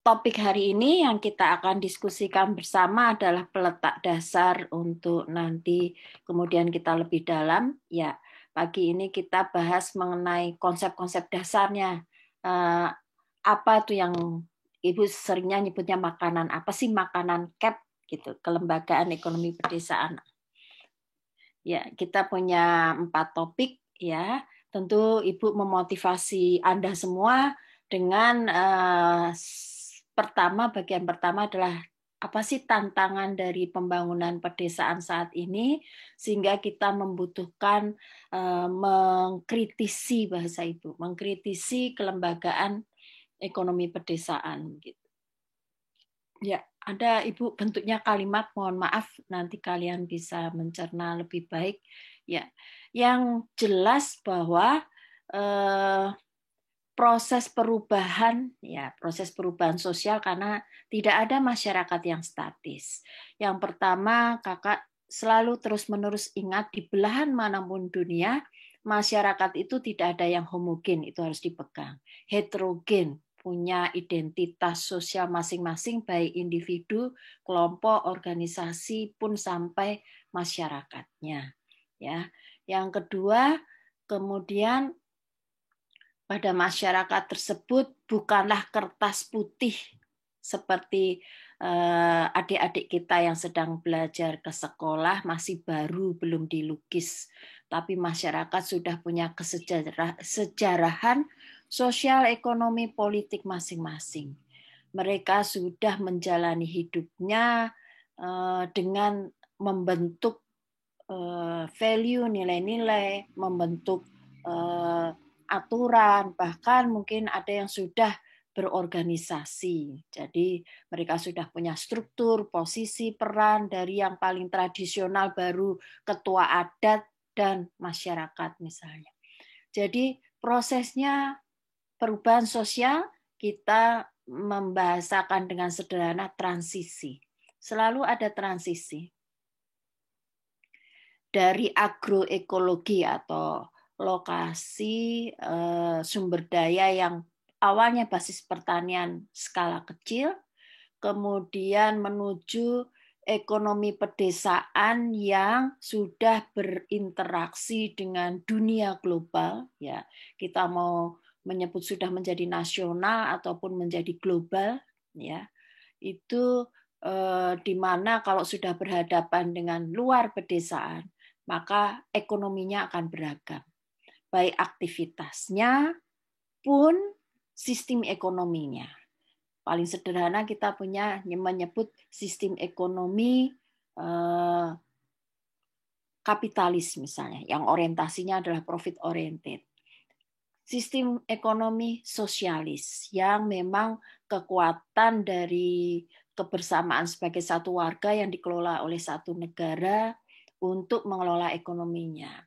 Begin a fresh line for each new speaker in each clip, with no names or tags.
topik hari ini yang kita akan diskusikan bersama adalah peletak dasar untuk nanti kemudian kita lebih dalam. Ya, pagi ini kita bahas mengenai konsep-konsep dasarnya. Apa tuh yang Ibu seringnya nyebutnya makanan? Apa sih makanan CAP gitu, Kelembagaan Ekonomi Pedesaan. Ya, kita punya 4 topik ya. Tentu Ibu memotivasi Anda semua dengan bagian pertama adalah apa sih tantangan dari pembangunan pedesaan saat ini sehingga kita membutuhkan mengkritisi bahasa Ibu, mengkritisi kelembagaan ekonomi pedesaan gitu. Ya, ada Ibu bentuknya kalimat, mohon maaf nanti kalian bisa mencerna lebih baik. Ya, yang jelas bahwa proses perubahan sosial karena tidak ada masyarakat yang statis. Yang pertama, Kakak selalu terus-menerus ingat di belahan manapun dunia, masyarakat itu tidak ada yang homogen, itu harus dipegang. Heterogen, punya identitas sosial masing-masing, baik individu, kelompok, organisasi, pun sampai masyarakatnya. Ya, yang kedua, kemudian pada masyarakat tersebut bukanlah kertas putih seperti adik-adik kita yang sedang belajar ke sekolah masih baru belum dilukis, tapi masyarakat sudah punya kesejarahan sosial, ekonomi, politik masing-masing. Mereka sudah menjalani hidupnya dengan membentuk value, nilai-nilai, membentuk aturan, bahkan mungkin ada yang sudah berorganisasi. Jadi mereka sudah punya struktur, posisi, peran dari yang paling tradisional baru ketua adat dan masyarakat misalnya. Jadi prosesnya perubahan sosial kita membahasakan dengan sederhana transisi. Selalu ada transisi. Dari agroekologi atau lokasi sumber daya yang awalnya basis pertanian skala kecil, kemudian menuju ekonomi pedesaan yang sudah berinteraksi dengan dunia global. Ya, kita mau menyebut sudah menjadi nasional ataupun menjadi global. Ya, itu di mana kalau sudah berhadapan dengan luar pedesaan, maka ekonominya akan beragam. Baik aktivitasnya pun sistem ekonominya. Paling sederhana kita punya menyebut sistem ekonomi kapitalis misalnya, yang orientasinya adalah profit oriented. Sistem ekonomi sosialis yang memang kekuatan dari kebersamaan sebagai satu warga yang dikelola oleh satu negara untuk mengelola ekonominya.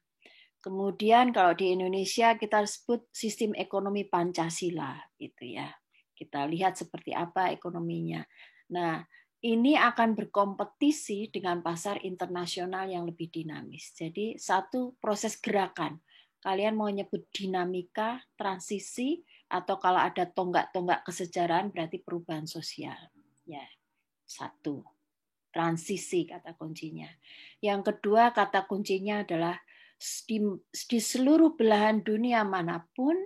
Kemudian kalau di Indonesia kita sebut sistem ekonomi Pancasila gitu ya. Kita lihat seperti apa ekonominya. Nah, ini akan berkompetisi dengan pasar internasional yang lebih dinamis. Jadi satu proses gerakan. Kalian mau nyebut dinamika, transisi, atau kalau ada tonggak-tonggak kesejarahan berarti perubahan sosial. Ya, satu. Transisi kata kuncinya. Yang kedua kata kuncinya adalah di seluruh belahan dunia manapun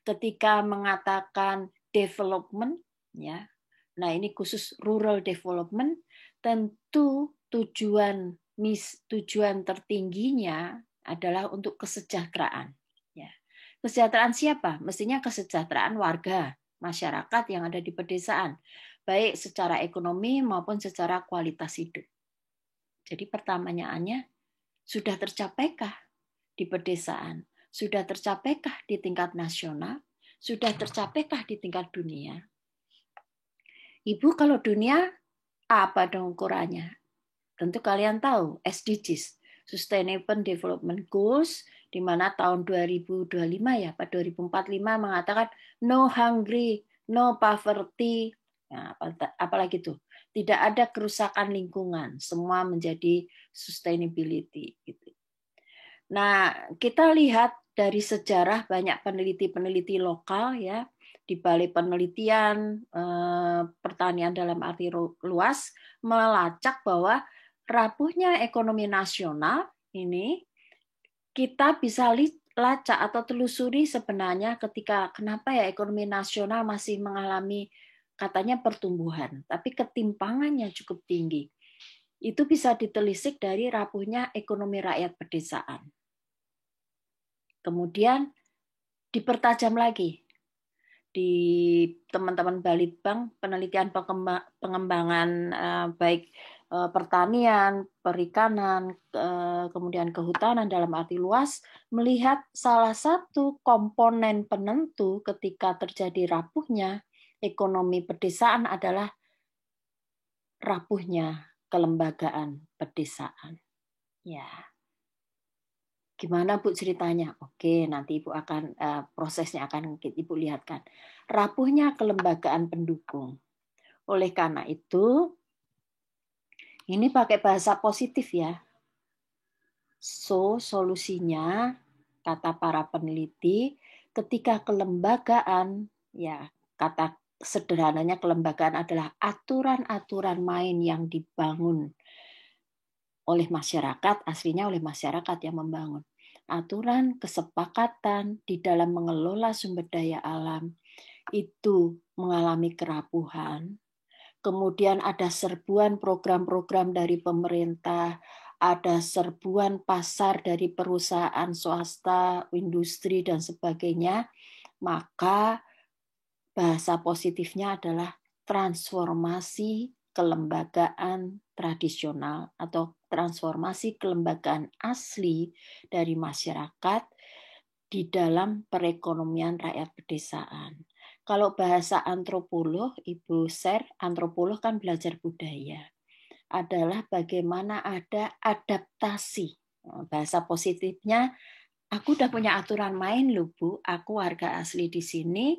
ketika mengatakan development ya. Nah, ini khusus rural development, tentu tujuan tertingginya adalah untuk kesejahteraan ya. Kesejahteraan siapa? Mestinya kesejahteraan warga, masyarakat yang ada di pedesaan, baik secara ekonomi maupun secara kualitas hidup. Jadi pertanyaannya, sudah tercapaikah di pedesaan? Sudah tercapaikah di tingkat nasional? Sudah tercapaikah di tingkat dunia? Ibu kalau dunia, apa dong ukurannya? Tentu kalian tahu, SDGs, Sustainable Development Goals, di mana tahun 2025 ya, pada 2045 mengatakan no hungry, no poverty, nah, apalagi itu, tidak ada kerusakan lingkungan, semua menjadi sustainability. Gitu. Nah, kita lihat dari sejarah banyak peneliti-peneliti lokal ya di Balai Penelitian Pertanian dalam arti luas melacak bahwa rapuhnya ekonomi nasional ini kita bisa lacak atau telusuri sebenarnya ketika kenapa ya ekonomi nasional masih mengalami katanya pertumbuhan, tapi ketimpangannya cukup tinggi. Itu bisa ditelisik dari rapuhnya ekonomi rakyat pedesaan. Kemudian dipertajam lagi di teman-teman Balitbang penelitian pengembangan baik pertanian, perikanan, kemudian kehutanan dalam arti luas, melihat salah satu komponen penentu ketika terjadi rapuhnya ekonomi pedesaan adalah rapuhnya kelembagaan pedesaan. Ya. Gimana Bu ceritanya? Oke, nanti Ibu akan prosesnya akan Ibu lihatkan. Rapuhnya kelembagaan pendukung. Oleh karena itu, ini pakai bahasa positif ya. Solusinya kata para peneliti, ketika kelembagaan, ya kata sederhananya kelembagaan adalah aturan-aturan main yang dibangun oleh masyarakat, aslinya oleh masyarakat yang membangun. Aturan kesepakatan di dalam mengelola sumber daya alam itu mengalami kerapuhan. Kemudian ada serbuan program-program dari pemerintah, ada serbuan pasar dari perusahaan swasta, industri, dan sebagainya. Maka bahasa positifnya adalah transformasi kelembagaan tradisional atau transformasi kelembagaan asli dari masyarakat di dalam perekonomian rakyat pedesaan. Kalau bahasa antropolog, Ibu share, antropolog kan belajar budaya. Adalah bagaimana ada adaptasi. Bahasa positifnya, aku udah punya aturan main loh Bu, aku warga asli di sini,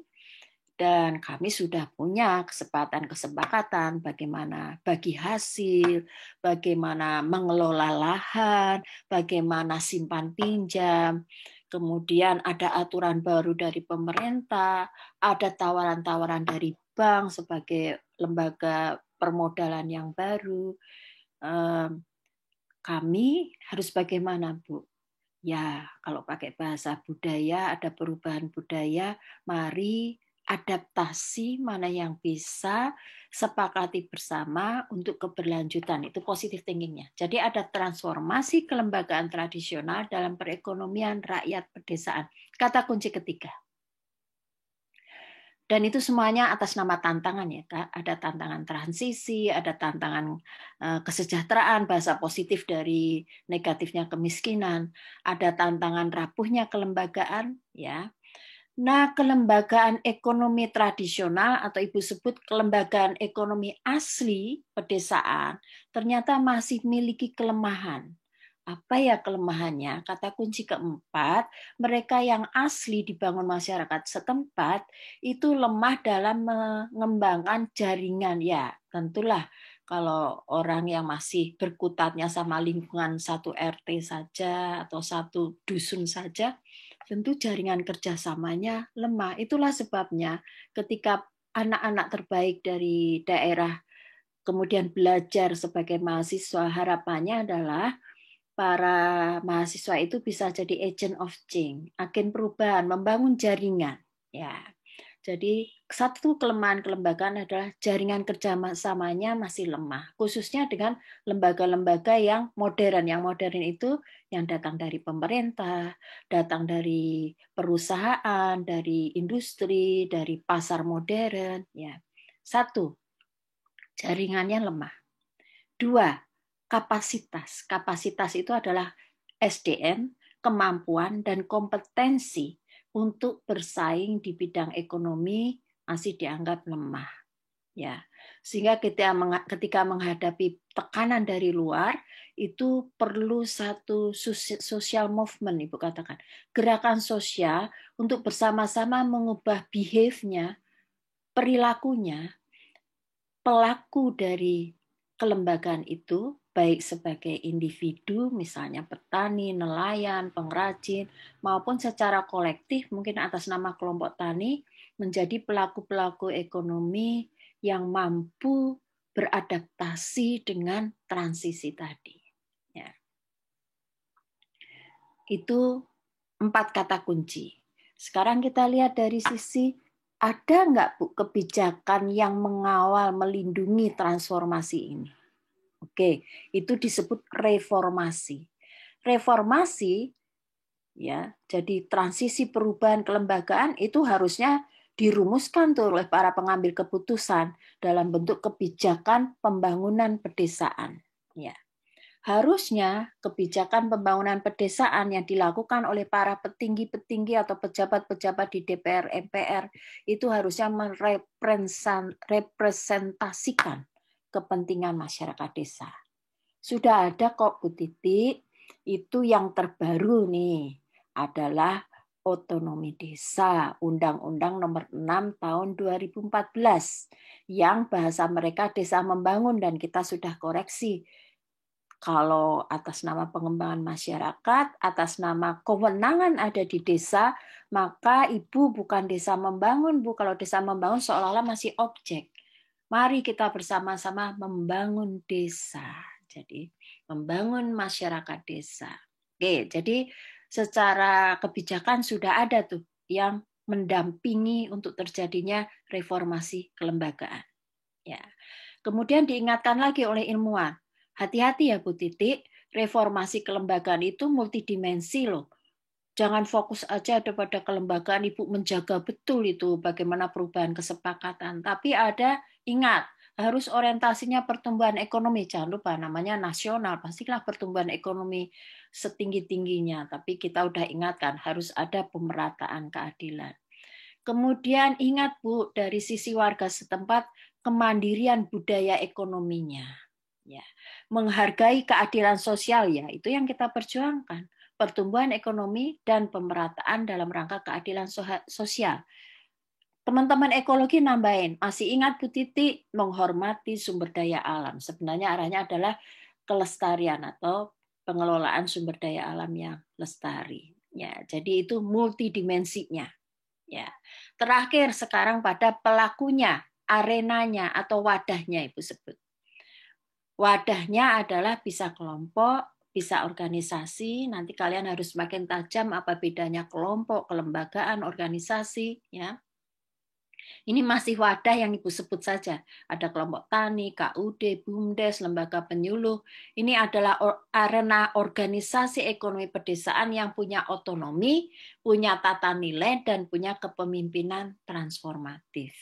dan kami sudah punya kesepakatan bagaimana bagi hasil, bagaimana mengelola lahan, bagaimana simpan pinjam, kemudian ada aturan baru dari pemerintah, ada tawaran-tawaran dari bank sebagai lembaga permodalan yang baru. Kami harus bagaimana, Bu? Ya, kalau pakai bahasa budaya, ada perubahan budaya, mari adaptasi mana yang bisa sepakati bersama untuk keberlanjutan. Itu positive thinkingnya. Jadi ada transformasi kelembagaan tradisional dalam perekonomian rakyat pedesaan. Kata kunci ketiga. Dan itu semuanya atas nama tantangan ya Kak. Ada tantangan transisi, ada tantangan kesejahteraan, bahasa positif dari negatifnya kemiskinan, ada tantangan rapuhnya kelembagaan ya. Nah, kelembagaan ekonomi tradisional atau Ibu sebut kelembagaan ekonomi asli pedesaan ternyata masih memiliki kelemahan. Apa ya kelemahannya? Kata kunci keempat, mereka yang asli dibangun masyarakat setempat itu lemah dalam mengembangkan jaringan. Ya, tentulah kalau orang yang masih berkutatnya sama lingkungan satu RT saja atau satu dusun saja, tentu jaringan kerjasamanya lemah. Itulah sebabnya ketika anak-anak terbaik dari daerah kemudian belajar sebagai mahasiswa, harapannya adalah para mahasiswa itu bisa jadi agent of change, agen perubahan, membangun jaringan. Ya, jadi satu kelemahan kelembagaan adalah jaringan kerjasamanya masih lemah, khususnya dengan lembaga-lembaga yang modern. Yang modern itu yang datang dari pemerintah, datang dari perusahaan, dari industri, dari pasar modern. Ya, satu, jaringannya lemah. Dua, kapasitas. Kapasitas itu adalah SDM, kemampuan dan kompetensi untuk bersaing di bidang ekonomi masih dianggap lemah. Ya, sehingga ketika menghadapi tekanan dari luar itu perlu satu social movement, Ibu katakan, gerakan sosial untuk bersama-sama mengubah behave-nya, perilakunya, pelaku dari kelembagaan itu, baik sebagai individu, misalnya petani, nelayan, pengrajin, maupun secara kolektif, mungkin atas nama kelompok tani, menjadi pelaku-pelaku ekonomi yang mampu beradaptasi dengan transisi tadi. Ya. Itu 4 kata kunci. Sekarang kita lihat dari sisi, ada nggak Bu kebijakan yang mengawal, melindungi transformasi ini? Oke, itu disebut reformasi. Reformasi, ya, jadi transisi perubahan kelembagaan itu harusnya dirumuskan tuh oleh para pengambil keputusan dalam bentuk kebijakan pembangunan pedesaan. Ya. Harusnya kebijakan pembangunan pedesaan yang dilakukan oleh para petinggi-petinggi atau pejabat-pejabat di DPR, MPR itu harusnya merepresentasikan kepentingan masyarakat desa. Sudah ada kok Bu Titi, itu yang terbaru nih adalah otonomi desa, Undang-Undang Nomor 6 Tahun 2014 yang bahasa mereka desa membangun dan kita sudah koreksi. Kalau atas nama pengembangan masyarakat, atas nama kewenangan ada di desa, maka Ibu bukan desa membangun, Bu. Kalau desa membangun seolah-olah masih objek. Mari kita bersama-sama membangun desa. Jadi, membangun masyarakat desa. Oke, jadi secara kebijakan sudah ada tuh yang mendampingi untuk terjadinya reformasi kelembagaan. Ya. Kemudian diingatkan lagi oleh ilmuwan, hati-hati ya Bu Titik, reformasi kelembagaan itu multidimensi loh. Jangan fokus aja pada kelembagaan, Ibu menjaga betul itu bagaimana perubahan kesepakatan. Tapi ingat, harus orientasinya pertumbuhan ekonomi. Jangan lupa namanya nasional, pastilah pertumbuhan ekonomi setinggi-tingginya. Tapi kita udah ingatkan, harus ada pemerataan keadilan. Kemudian ingat Bu, dari sisi warga setempat, kemandirian budaya ekonominya. Ya, menghargai keadilan sosial ya, itu yang kita perjuangkan. Pertumbuhan ekonomi dan pemerataan dalam rangka keadilan sosial. Teman-teman ekologi nambahin, masih ingat Bu Titi, menghormati sumber daya alam. Sebenarnya arahnya adalah kelestarian atau pengelolaan sumber daya alam yang lestari. Ya, jadi itu multidimensinya. Ya. Terakhir sekarang pada pelakunya, arenanya atau wadahnya Ibu sebut. Wadahnya adalah bisa kelompok, bisa organisasi. Nanti kalian harus makin tajam apa bedanya kelompok, kelembagaan, organisasi. Ya. Ini masih wadah yang Ibu sebut saja. Ada kelompok tani, KUD, BUMDes, lembaga penyuluh. Ini adalah arena organisasi ekonomi pedesaan yang punya otonomi, punya tata nilai, dan punya kepemimpinan transformatif.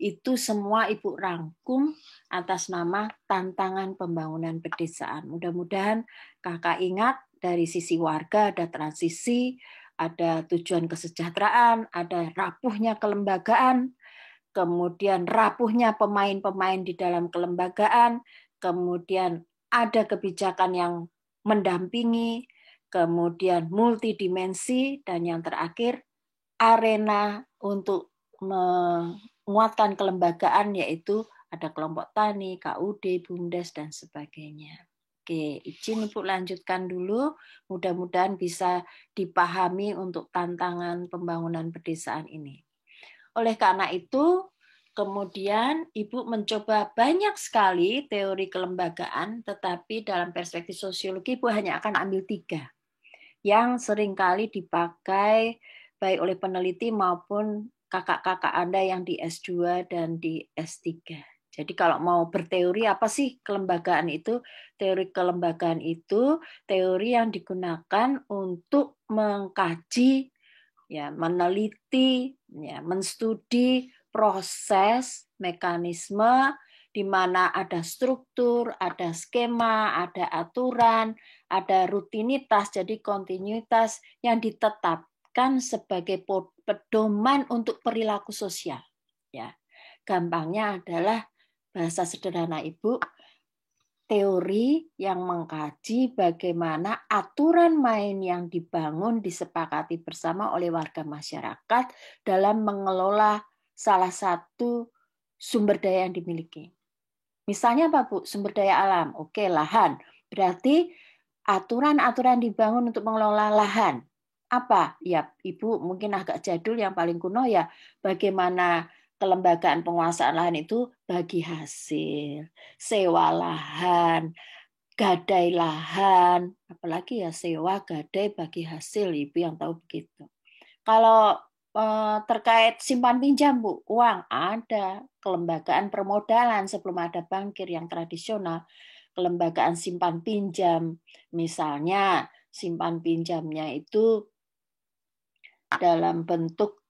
Itu semua Ibu rangkum atas nama tantangan pembangunan pedesaan. Mudah-mudahan Kakak ingat dari sisi warga ada transisi, ada tujuan kesejahteraan, ada rapuhnya kelembagaan, kemudian rapuhnya pemain-pemain di dalam kelembagaan, kemudian ada kebijakan yang mendampingi, kemudian multidimensi, dan yang terakhir arena untuk menguatkan kelembagaan, yaitu ada kelompok tani, KUD, BUMDes, dan sebagainya. Oke, izin Ibu lanjutkan dulu. Mudah-mudahan bisa dipahami untuk tantangan pembangunan pedesaan ini. Oleh karena itu, kemudian Ibu mencoba banyak sekali teori kelembagaan, tetapi dalam perspektif sosiologi Ibu hanya akan ambil 3 yang seringkali dipakai baik oleh peneliti maupun kakak-kakak Anda yang di S2 dan di S3. Jadi kalau mau berteori apa sih kelembagaan itu? Teori kelembagaan itu teori yang digunakan untuk mengkaji, ya, meneliti, ya, menstudi proses, mekanisme di mana ada struktur, ada skema, ada aturan, ada rutinitas, jadi kontinuitas yang ditetapkan sebagai pedoman untuk perilaku sosial. Ya, gampangnya adalah bahasa sederhana Ibu, teori yang mengkaji bagaimana aturan main yang dibangun disepakati bersama oleh warga masyarakat dalam mengelola salah satu sumber daya yang dimiliki. Misalnya apa Bu? Sumber daya alam. Oke, lahan. Berarti aturan-aturan dibangun untuk mengelola lahan. apa? Ya, Ibu mungkin agak jadul, yang paling kuno ya bagaimana kelembagaan penguasaan lahan itu bagi hasil, sewa lahan, gadai lahan, apalagi ya sewa, gadai, bagi hasil, Ibu yang tahu begitu. Kalau terkait simpan pinjam, Bu, uang ada, kelembagaan permodalan sebelum ada bankir yang tradisional, kelembagaan simpan pinjam, misalnya simpan pinjamnya itu dalam bentuk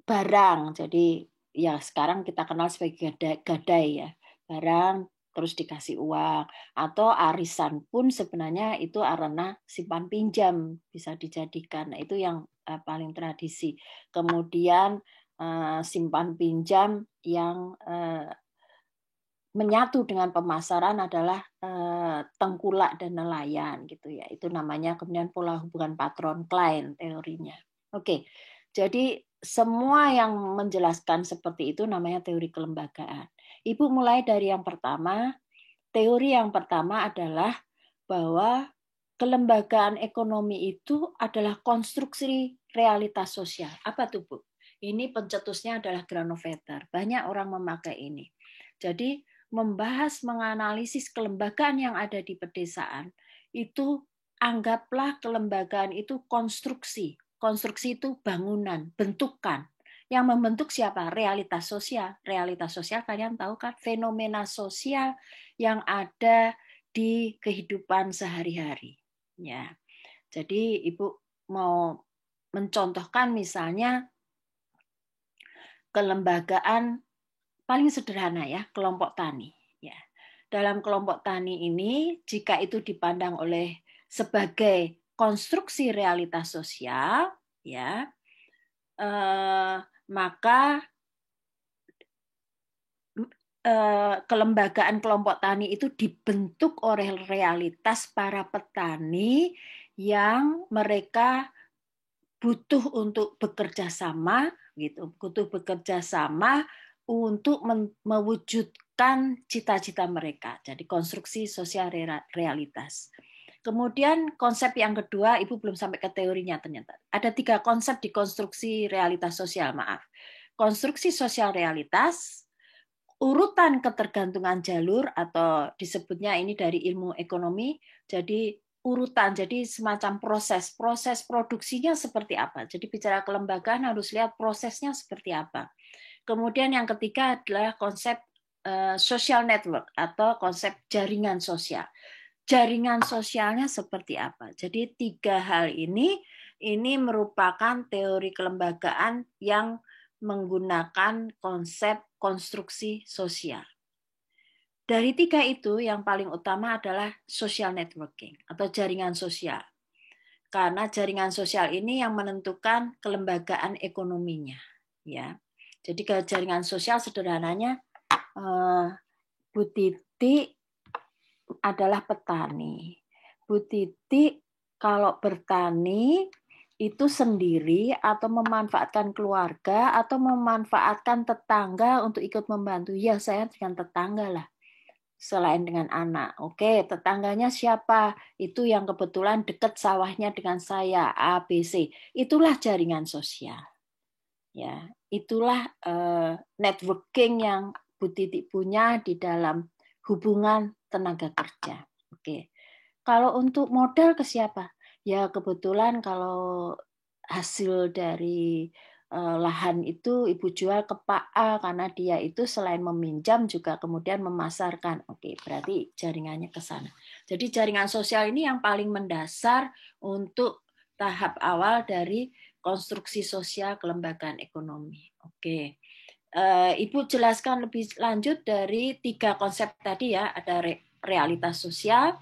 barang. Jadi ya sekarang kita kenal sebagai gadai ya, barang terus dikasih uang, atau arisan pun sebenarnya itu arena simpan pinjam bisa dijadikan. Nah, itu yang paling tradisi. Kemudian simpan pinjam yang menyatu dengan pemasaran adalah tengkulak dan nelayan gitu ya. Itu namanya kemudian pola hubungan patron klien teorinya. Oke. Jadi semua yang menjelaskan seperti itu namanya teori kelembagaan. Ibu mulai dari yang pertama. Teori yang pertama adalah bahwa kelembagaan ekonomi itu adalah konstruksi realitas sosial. Apa tuh, Bu? Ini pencetusnya adalah Granovetter. Banyak orang memakai ini. Jadi membahas, menganalisis kelembagaan yang ada di pedesaan, itu anggaplah kelembagaan itu konstruksi. Konstruksi itu bangunan, bentukan. Yang membentuk siapa? Realitas sosial. Realitas sosial kalian tahu kan? Fenomena sosial yang ada di kehidupan sehari-hari. Ya. Jadi Ibu mau mencontohkan misalnya kelembagaan paling sederhana ya, kelompok tani. Ya. Dalam kelompok tani ini, jika itu dipandang oleh sebagai konstruksi realitas sosial, ya, maka kelembagaan kelompok tani itu dibentuk oleh realitas para petani yang mereka butuh untuk bekerja sama, gitu, butuh bekerja sama untuk mewujudkan cita-cita mereka. Jadi konstruksi sosial realitas. Kemudian konsep yang kedua, Ibu belum sampai ke teorinya ternyata. Ada 3 konsep di konstruksi realitas sosial, maaf. Konstruksi sosial realitas, urutan ketergantungan jalur atau disebutnya ini dari ilmu ekonomi, jadi urutan, jadi semacam proses produksinya seperti apa. Jadi bicara kelembagaan harus lihat prosesnya seperti apa. Kemudian yang ketiga adalah konsep social network atau konsep jaringan sosial. Jaringan sosialnya seperti apa. Jadi 3 hal ini merupakan teori kelembagaan yang menggunakan konsep konstruksi sosial. Dari 3 itu, yang paling utama adalah social networking atau jaringan sosial. Karena jaringan sosial ini yang menentukan kelembagaan ekonominya. Ya. Jadi jaringan sosial sederhananya, Bu Titi adalah petani. Bu Titi kalau bertani itu sendiri atau memanfaatkan keluarga atau memanfaatkan tetangga untuk ikut membantu. Ya, saya dengan tetangga lah. Selain dengan anak. Oke, tetangganya siapa? Itu yang kebetulan dekat sawahnya dengan saya, A, B, C. Itulah jaringan sosial. Ya, itulah networking yang Bu Titi punya di dalam hubungan tenaga kerja. Oke. Kalau untuk modal ke siapa? Ya kebetulan kalau hasil dari lahan itu Ibu jual ke Pak A karena dia itu selain meminjam juga kemudian memasarkan. Oke, berarti jaringannya ke sana. Jadi jaringan sosial ini yang paling mendasar untuk tahap awal dari konstruksi sosial kelembagaan ekonomi. Oke. Ibu jelaskan lebih lanjut dari 3 konsep tadi ya, ada realitas sosial,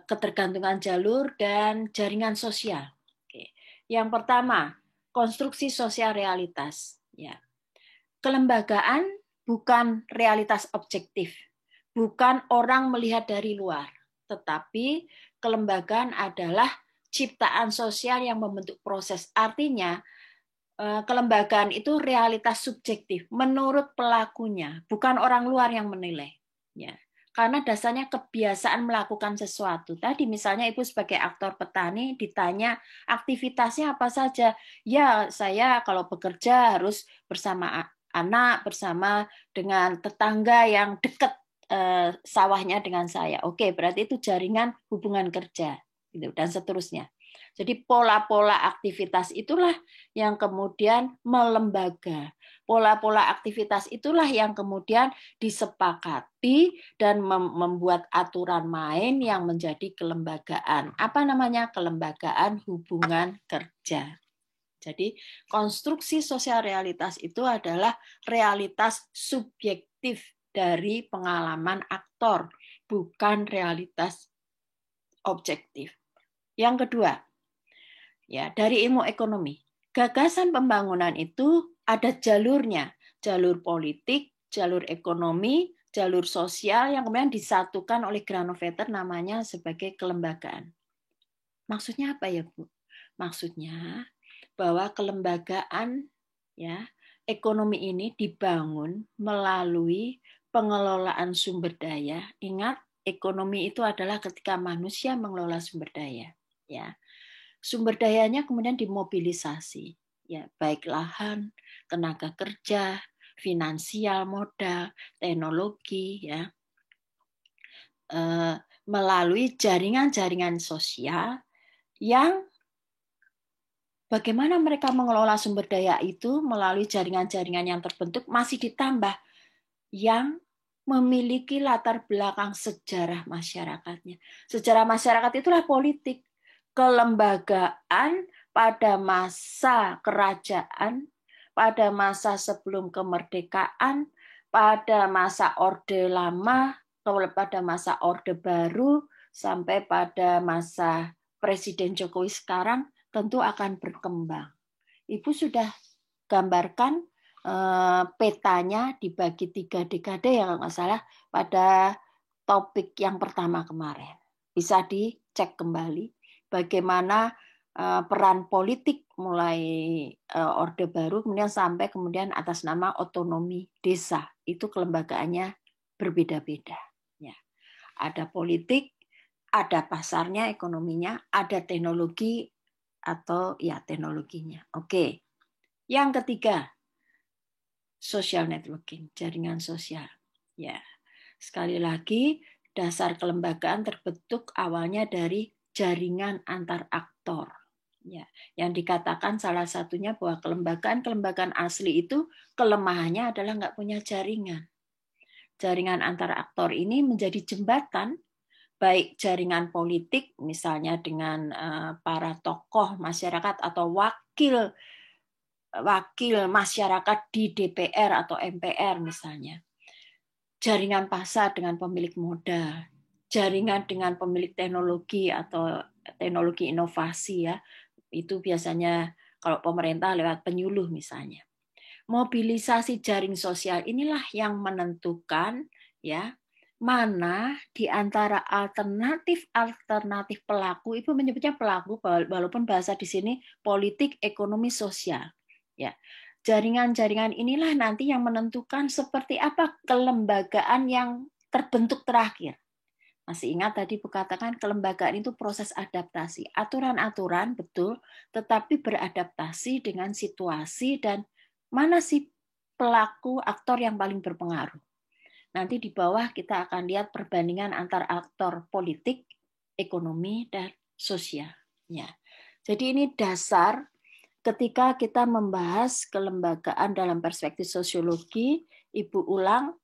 ketergantungan jalur, dan jaringan sosial. Oke. Yang pertama, konstruksi sosial realitas. Ya. Kelembagaan bukan realitas objektif, bukan orang melihat dari luar, tetapi kelembagaan adalah ciptaan sosial yang membentuk proses. Artinya, kelembagaan itu realitas subjektif menurut pelakunya, bukan orang luar yang menilai. Ya. Karena dasarnya kebiasaan melakukan sesuatu. Tadi misalnya Ibu sebagai aktor petani ditanya aktivitasnya apa saja. Ya, saya kalau bekerja harus bersama anak, bersama dengan tetangga yang dekat sawahnya dengan saya. Oke, berarti itu jaringan hubungan kerja gitu, dan seterusnya. Jadi pola-pola aktivitas itulah yang kemudian melembaga. Pola-pola aktivitas itulah yang kemudian disepakati dan membuat aturan main yang menjadi kelembagaan. Apa namanya? Kelembagaan hubungan kerja. Jadi konstruksi sosial realitas itu adalah realitas subjektif dari pengalaman aktor, bukan realitas objektif. Yang kedua, ya dari ilmu ekonomi, gagasan pembangunan itu ada jalurnya, jalur politik, jalur ekonomi, jalur sosial yang kemudian disatukan oleh Granovetter namanya sebagai kelembagaan. Maksudnya apa ya, Bu? Maksudnya bahwa kelembagaan ya ekonomi ini dibangun melalui pengelolaan sumber daya. Ingat, ekonomi itu adalah ketika manusia mengelola sumber daya, ya. Sumber dayanya kemudian dimobilisasi, ya, baik lahan, tenaga kerja, finansial, modal, teknologi, ya, melalui jaringan-jaringan sosial yang bagaimana mereka mengelola sumber daya itu melalui jaringan-jaringan yang terbentuk masih ditambah yang memiliki latar belakang sejarah masyarakatnya. Sejarah masyarakat itulah politik. Kelembagaan pada masa kerajaan, pada masa sebelum kemerdekaan, pada masa Orde Lama, pada masa Orde Baru, sampai pada masa Presiden Jokowi sekarang tentu akan berkembang. Ibu sudah gambarkan petanya dibagi 3 dekade ya kalau nggak salah pada topik yang pertama kemarin. Bisa dicek kembali bagaimana peran politik mulai Orde Baru kemudian sampai kemudian atas nama otonomi desa. Itu kelembagaannya berbeda-beda. Ya. Ada politik, ada pasarnya, ekonominya, ada teknologi atau ya teknologinya. Oke. Yang ketiga, social networking, jaringan sosial. Ya. Sekali lagi, dasar kelembagaan terbentuk awalnya dari jaringan antar aktor. Ya, yang dikatakan salah satunya bahwa kelembagaan asli itu kelemahannya adalah nggak punya jaringan. Jaringan antar aktor ini menjadi jembatan, baik jaringan politik, misalnya dengan para tokoh masyarakat atau wakil masyarakat di DPR atau MPR misalnya. Jaringan pasar dengan pemilik modal, jaringan dengan pemilik teknologi atau teknologi inovasi ya. Itu biasanya kalau pemerintah lewat penyuluh misalnya. Mobilisasi jaring sosial inilah yang menentukan ya mana di antara alternatif pelaku, Ibu menyebutnya pelaku walaupun bahasa di sini politik, ekonomi, sosial. Ya. Jaringan-jaringan inilah nanti yang menentukan seperti apa kelembagaan yang terbentuk terakhir. Masih ingat tadi Bu katakan kelembagaan itu proses adaptasi. Aturan-aturan betul, tetapi beradaptasi dengan situasi dan mana sih pelaku aktor yang paling berpengaruh. Nanti di bawah kita akan lihat perbandingan antar aktor politik, ekonomi, dan sosial. Ya. Jadi ini dasar ketika kita membahas kelembagaan dalam perspektif sosiologi, Ibu ulang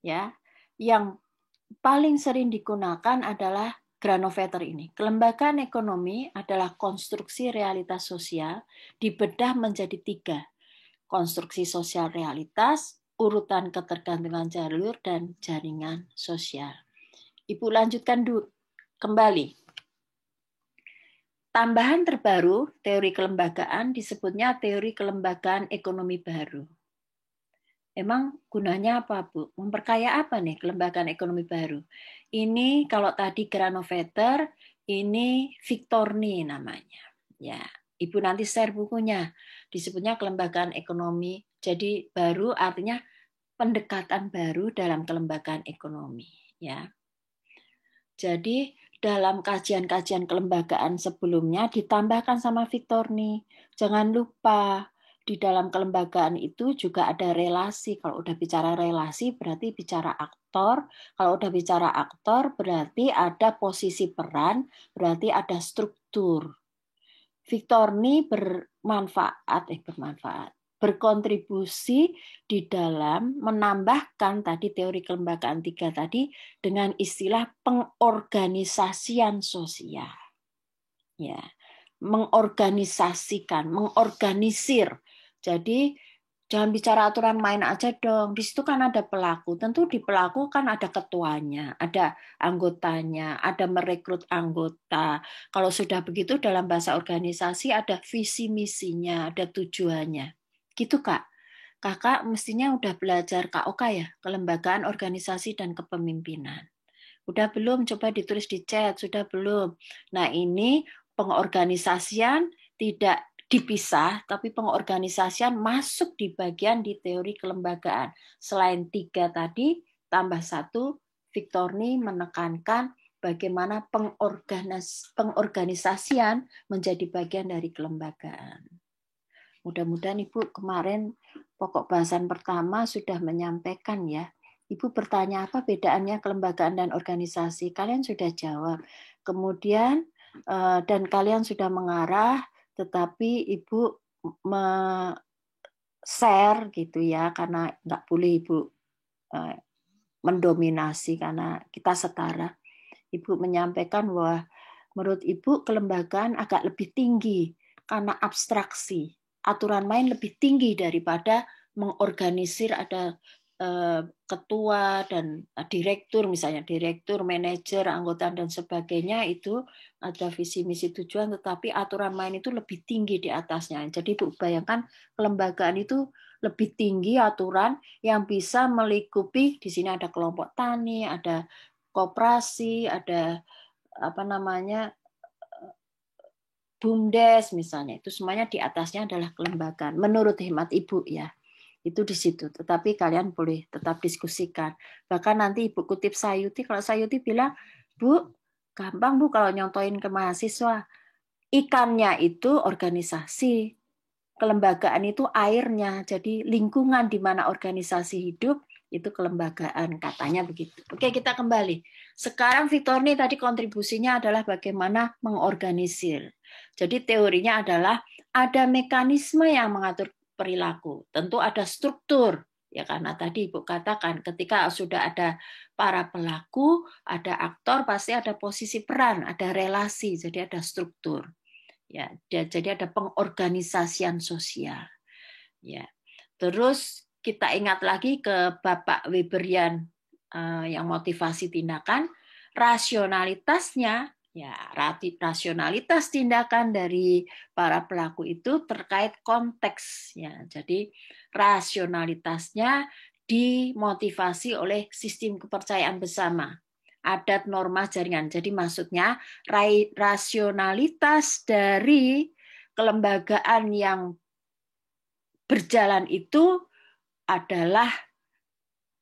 ya, yang paling sering digunakan adalah Granovetter ini. Kelembagaan ekonomi adalah konstruksi realitas sosial dibedah menjadi 3. Konstruksi sosial realitas, urutan ketergantungan jalur, dan jaringan sosial. Ibu lanjutkan dulu kembali. Tambahan terbaru teori kelembagaan disebutnya teori kelembagaan ekonomi baru. Emang gunanya apa, Bu? Memperkaya apa nih kelembagaan ekonomi baru? Ini kalau tadi Granovetter, ini Victorni namanya. Ya, Ibu nanti share bukunya. Disebutnya kelembagaan ekonomi. Jadi baru artinya pendekatan baru dalam kelembagaan ekonomi. Ya. Jadi dalam kajian-kajian kelembagaan sebelumnya ditambahkan sama Victor nih. Jangan lupa di dalam kelembagaan itu juga ada relasi. Kalau udah bicara relasi berarti bicara aktor. Kalau udah bicara aktor berarti ada posisi peran, berarti ada struktur. Victor nih berkontribusi di dalam menambahkan tadi teori kelembagaan 3 tadi dengan istilah pengorganisasian sosial. Ya, mengorganisasikan, mengorganisir. Jadi jangan bicara aturan main aja dong. Di situ kan ada pelaku. Tentu di pelaku kan ada ketuanya, ada anggotanya, ada merekrut anggota. Kalau sudah begitu dalam bahasa organisasi ada visi misinya, ada tujuannya. Gitu, Kak. Kakak mestinya udah belajar KOK ya, Kelembagaan Organisasi dan Kepemimpinan. Udah belum? Coba ditulis di chat. Sudah belum? Nah, ini pengorganisasian tidak dipisah, tapi pengorganisasian masuk di bagian di teori kelembagaan. Selain 3 tadi, tambah 1, Victorni menekankan bagaimana pengorganisasian menjadi bagian dari kelembagaan. Mudah-mudahan Ibu kemarin pokok bahasan pertama sudah menyampaikan ya. Ibu bertanya apa bedaannya kelembagaan dan organisasi. Kalian sudah jawab. Kemudian dan kalian sudah mengarah, tetapi Ibu share gitu ya, karena nggak boleh Ibu mendominasi karena kita setara. Ibu menyampaikan bahwa menurut Ibu kelembagaan agak lebih tinggi karena abstraksi. Aturan main lebih tinggi daripada mengorganisir ada ketua dan direktur, misalnya direktur, manajer, anggota dan sebagainya, itu ada visi misi tujuan, tetapi aturan main itu lebih tinggi di atasnya. Jadi Ibu bayangkan kelembagaan itu lebih tinggi aturan yang bisa melingkupi, di sini ada kelompok tani, ada koperasi, ada apa namanya BUMDes misalnya, itu semuanya di atasnya adalah kelembagaan. Menurut hemat Ibu ya, itu di situ. Tetapi kalian boleh tetap diskusikan. Bahkan nanti Ibu kutip Sayuti, kalau Sayuti bilang, Bu, gampang Bu kalau nyontoin ke mahasiswa. Ikannya itu organisasi, kelembagaan itu airnya. Jadi lingkungan di mana organisasi hidup itu kelembagaan, katanya begitu. Oke, kita kembali. Sekarang Victorni tadi kontribusinya adalah bagaimana mengorganisir. Jadi teorinya adalah ada mekanisme yang mengatur perilaku. Tentu ada struktur. Ya, karena tadi Ibu katakan ketika sudah ada para pelaku, ada aktor, pasti ada posisi peran, ada relasi, jadi ada struktur. Ya, jadi ada pengorganisasian sosial. Ya. Terus kita ingat lagi ke Bapak Weberian yang motivasi tindakan, rasionalitasnya, ya rasionalitas tindakan dari para pelaku itu terkait konteks, ya. Jadi rasionalitasnya dimotivasi oleh sistem kepercayaan bersama, adat norma jaringan. Jadi maksudnya rasionalitas dari kelembagaan yang berjalan itu adalah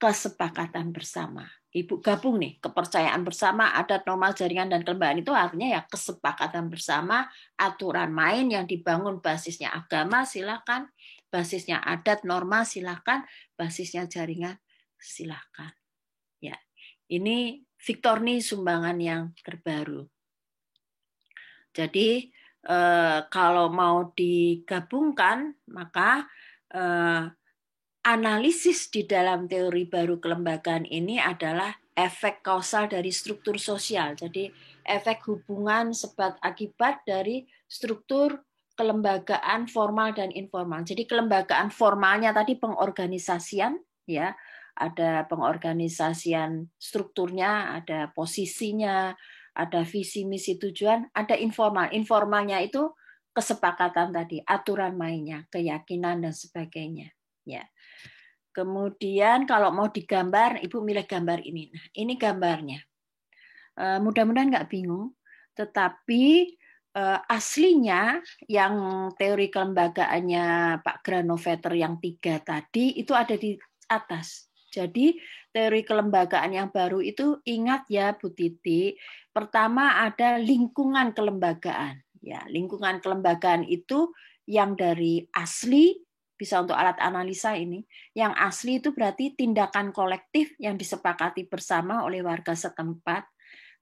kesepakatan bersama. Ibu gabung nih, kepercayaan bersama, adat norma jaringan dan kelembagaan itu artinya ya kesepakatan bersama, aturan main yang dibangun basisnya agama silakan, basisnya adat norma silakan, basisnya jaringan silakan. Ya. Ini Victorni sumbangan yang terbaru. Jadi kalau mau digabungkan, maka analisis di dalam teori baru kelembagaan ini adalah efek kausal dari struktur sosial. Jadi efek hubungan sebab akibat dari struktur kelembagaan formal dan informal. Jadi kelembagaan formalnya tadi pengorganisasian, ya, ada pengorganisasian strukturnya, ada posisinya, ada visi misi tujuan, ada informal. Informalnya itu kesepakatan tadi, aturan mainnya, keyakinan dan sebagainya. Ya. Kemudian kalau mau digambar, Ibu milih gambar ini. Nah, ini gambarnya. Mudah-mudahan nggak bingung, tetapi aslinya yang teori kelembagaannya Pak Granovetter yang 3 tadi itu ada di atas. Jadi teori kelembagaan yang baru itu ingat ya Bu Titi, pertama ada lingkungan kelembagaan. Ya, lingkungan kelembagaan itu yang dari asli bisa untuk alat analisa ini. Yang asli itu berarti tindakan kolektif yang disepakati bersama oleh warga setempat.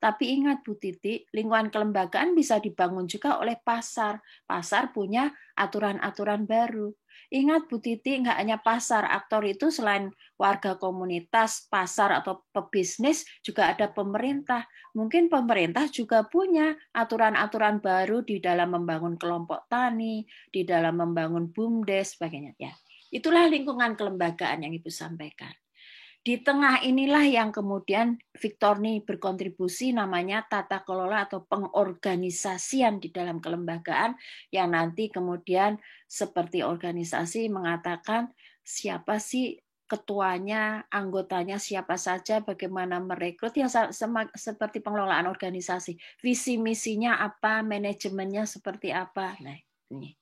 Tapi ingat Bu Titi, lingkungan kelembagaan bisa dibangun juga oleh pasar. Pasar punya aturan-aturan baru. Ingat Bu Titi, nggak hanya pasar, aktor itu selain warga komunitas, pasar atau pebisnis, juga ada pemerintah. Mungkin pemerintah juga punya aturan-aturan baru di dalam membangun kelompok tani, di dalam membangun BUMDes, sebagainya. Ya, itulah lingkungan kelembagaan yang Ibu sampaikan. Di tengah inilah yang kemudian Victorini berkontribusi namanya tata kelola atau pengorganisasian di dalam kelembagaan yang nanti kemudian seperti organisasi mengatakan siapa sih ketuanya, anggotanya siapa saja, bagaimana merekrut, ya seperti pengelolaan organisasi. Visi misinya apa, manajemennya seperti apa. Nah, ini.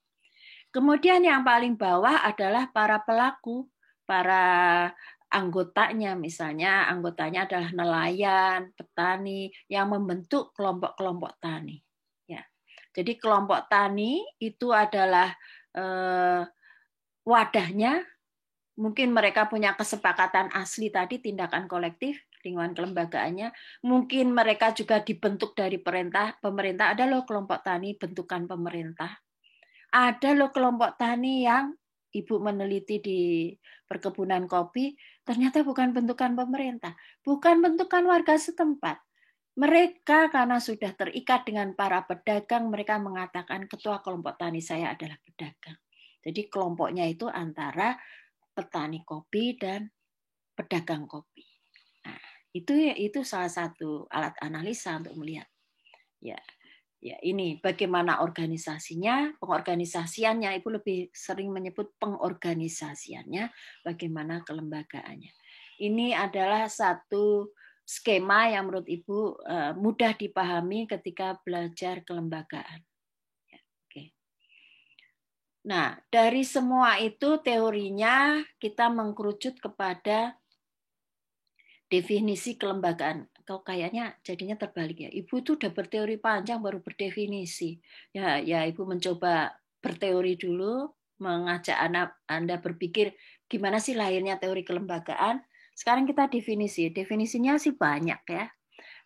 Kemudian yang paling bawah adalah para pelaku, para anggotanya, misalnya anggotanya adalah nelayan, petani yang membentuk kelompok-kelompok tani. Ya. Jadi kelompok tani itu adalah wadahnya. Mungkin mereka punya kesepakatan asli tadi, tindakan kolektif, lingkungan kelembagaannya. Mungkin mereka juga dibentuk dari pemerintah. Ada loh kelompok tani bentukan pemerintah. Ada loh kelompok tani yang Ibu meneliti di perkebunan kopi, ternyata bukan bentukan pemerintah, bukan bentukan warga setempat. Mereka karena sudah terikat dengan para pedagang, mereka mengatakan ketua kelompok tani saya adalah pedagang. Jadi kelompoknya itu antara petani kopi dan pedagang kopi. Nah, itu salah satu alat analisa untuk melihat. Ya, ini bagaimana organisasinya, pengorganisasiannya, Ibu lebih sering menyebut pengorganisasiannya, bagaimana kelembagaannya. Ini adalah satu skema yang menurut Ibu mudah dipahami ketika belajar kelembagaan. Oke. Nah, dari semua itu teorinya kita mengkerucut kepada definisi kelembagaan. Kok kayaknya jadinya terbalik ya. Ibu itu udah berteori panjang baru berdefinisi. Ya Ibu mencoba berteori dulu, mengajak Anda berpikir gimana sih lahirnya teori kelembagaan. Sekarang kita definisi. Definisinya sih banyak ya.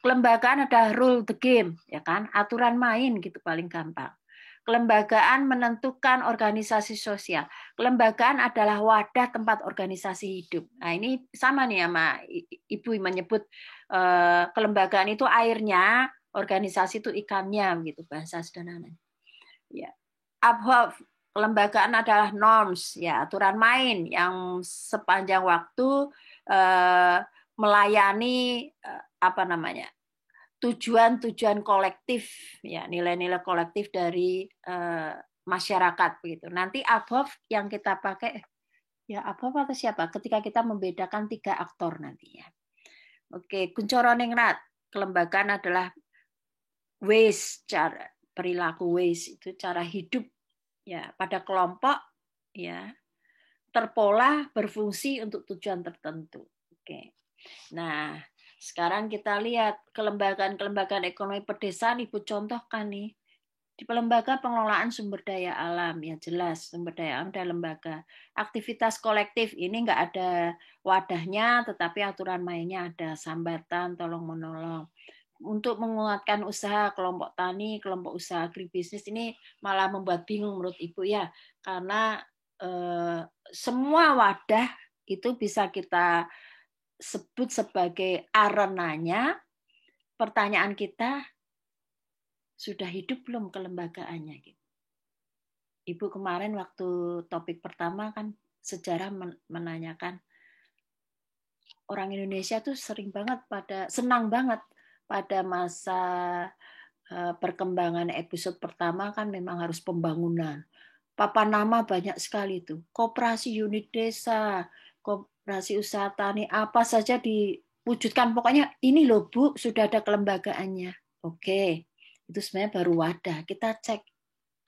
Kelembagaan ada rule the game, ya kan? Aturan main gitu paling gampang. Kelembagaan menentukan organisasi sosial. Kelembagaan adalah wadah tempat organisasi hidup. Nah, ini sama nih sama Ibu menyebut kelembagaan itu airnya, organisasi itu ikannya, gitu bahasa sederhananya. Ya. Abhov, kelembagaan adalah norms, ya aturan main yang sepanjang waktu melayani tujuan-tujuan kolektif, ya nilai-nilai kolektif dari masyarakat begitu. Nanti above yang kita pakai ya above atau siapa? Ketika kita membedakan 3 aktor nanti ya. Oke, Kuncoro Ningrat, kelembagaan adalah ways, cara perilaku ways itu cara hidup ya pada kelompok ya terpola berfungsi untuk tujuan tertentu. Oke. Nah, sekarang kita lihat kelembagaan-kelembagaan ekonomi pedesaan Ibu contohkan nih. Di lembaga pengelolaan sumber daya alam, ya jelas sumber daya alam dan lembaga. Aktivitas kolektif ini nggak ada wadahnya, tetapi aturan mainnya ada, sambatan, tolong-menolong. Untuk menguatkan usaha kelompok tani, kelompok usaha agribisnis ini malah membuat bingung menurut Ibu ya, karena semua wadah itu bisa kita sebut sebagai arenanya. Pertanyaan kita, sudah hidup belum kelembagaannya? Ibu kemarin waktu topik pertama kan sejarah menanyakan orang Indonesia tuh senang banget pada masa perkembangan episode pertama kan memang harus pembangunan. Papan nama banyak sekali tuh. Koperasi unit desa, koperasi usaha tani, apa saja diwujudkan. Pokoknya ini loh Bu, sudah ada kelembagaannya. Oke, itu sebenarnya baru wadah. Kita cek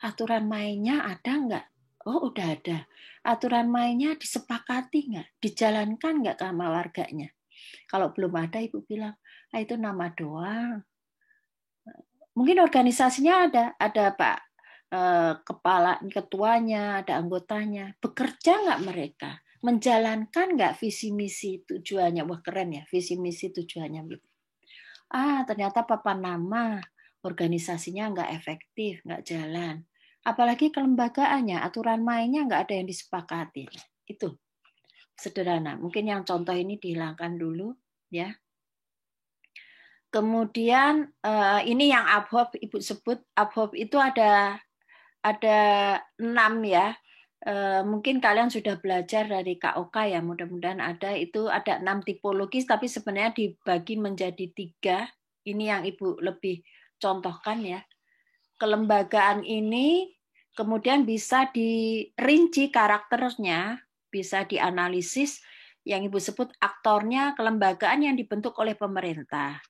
aturan mainnya ada nggak? Oh udah ada. Aturan mainnya disepakati nggak? Dijalankan nggak sama warganya? Kalau belum ada, Ibu bilang, itu nama doang. Mungkin organisasinya ada Pak kepala, ketuanya, ada anggotanya. Bekerja nggak mereka? Menjalankan nggak visi misi tujuannya? Wah keren ya, visi misi tujuannya. Ternyata papan nama organisasinya nggak efektif, nggak jalan. Apalagi kelembagaannya, aturan mainnya nggak ada yang disepakati. Itu sederhana. Mungkin yang contoh ini dihilangkan dulu, ya. Kemudian ini yang ABHOP Ibu sebut, ABHOP itu ada 6 ya. Mungkin kalian sudah belajar dari KOK ya, mudah-mudahan ada. Itu ada 6 tipologis, tapi sebenarnya dibagi menjadi 3. Ini yang Ibu lebih contohkan ya. Kelembagaan ini kemudian bisa dirinci karakternya, bisa dianalisis yang Ibu sebut aktornya kelembagaan yang dibentuk oleh pemerintah.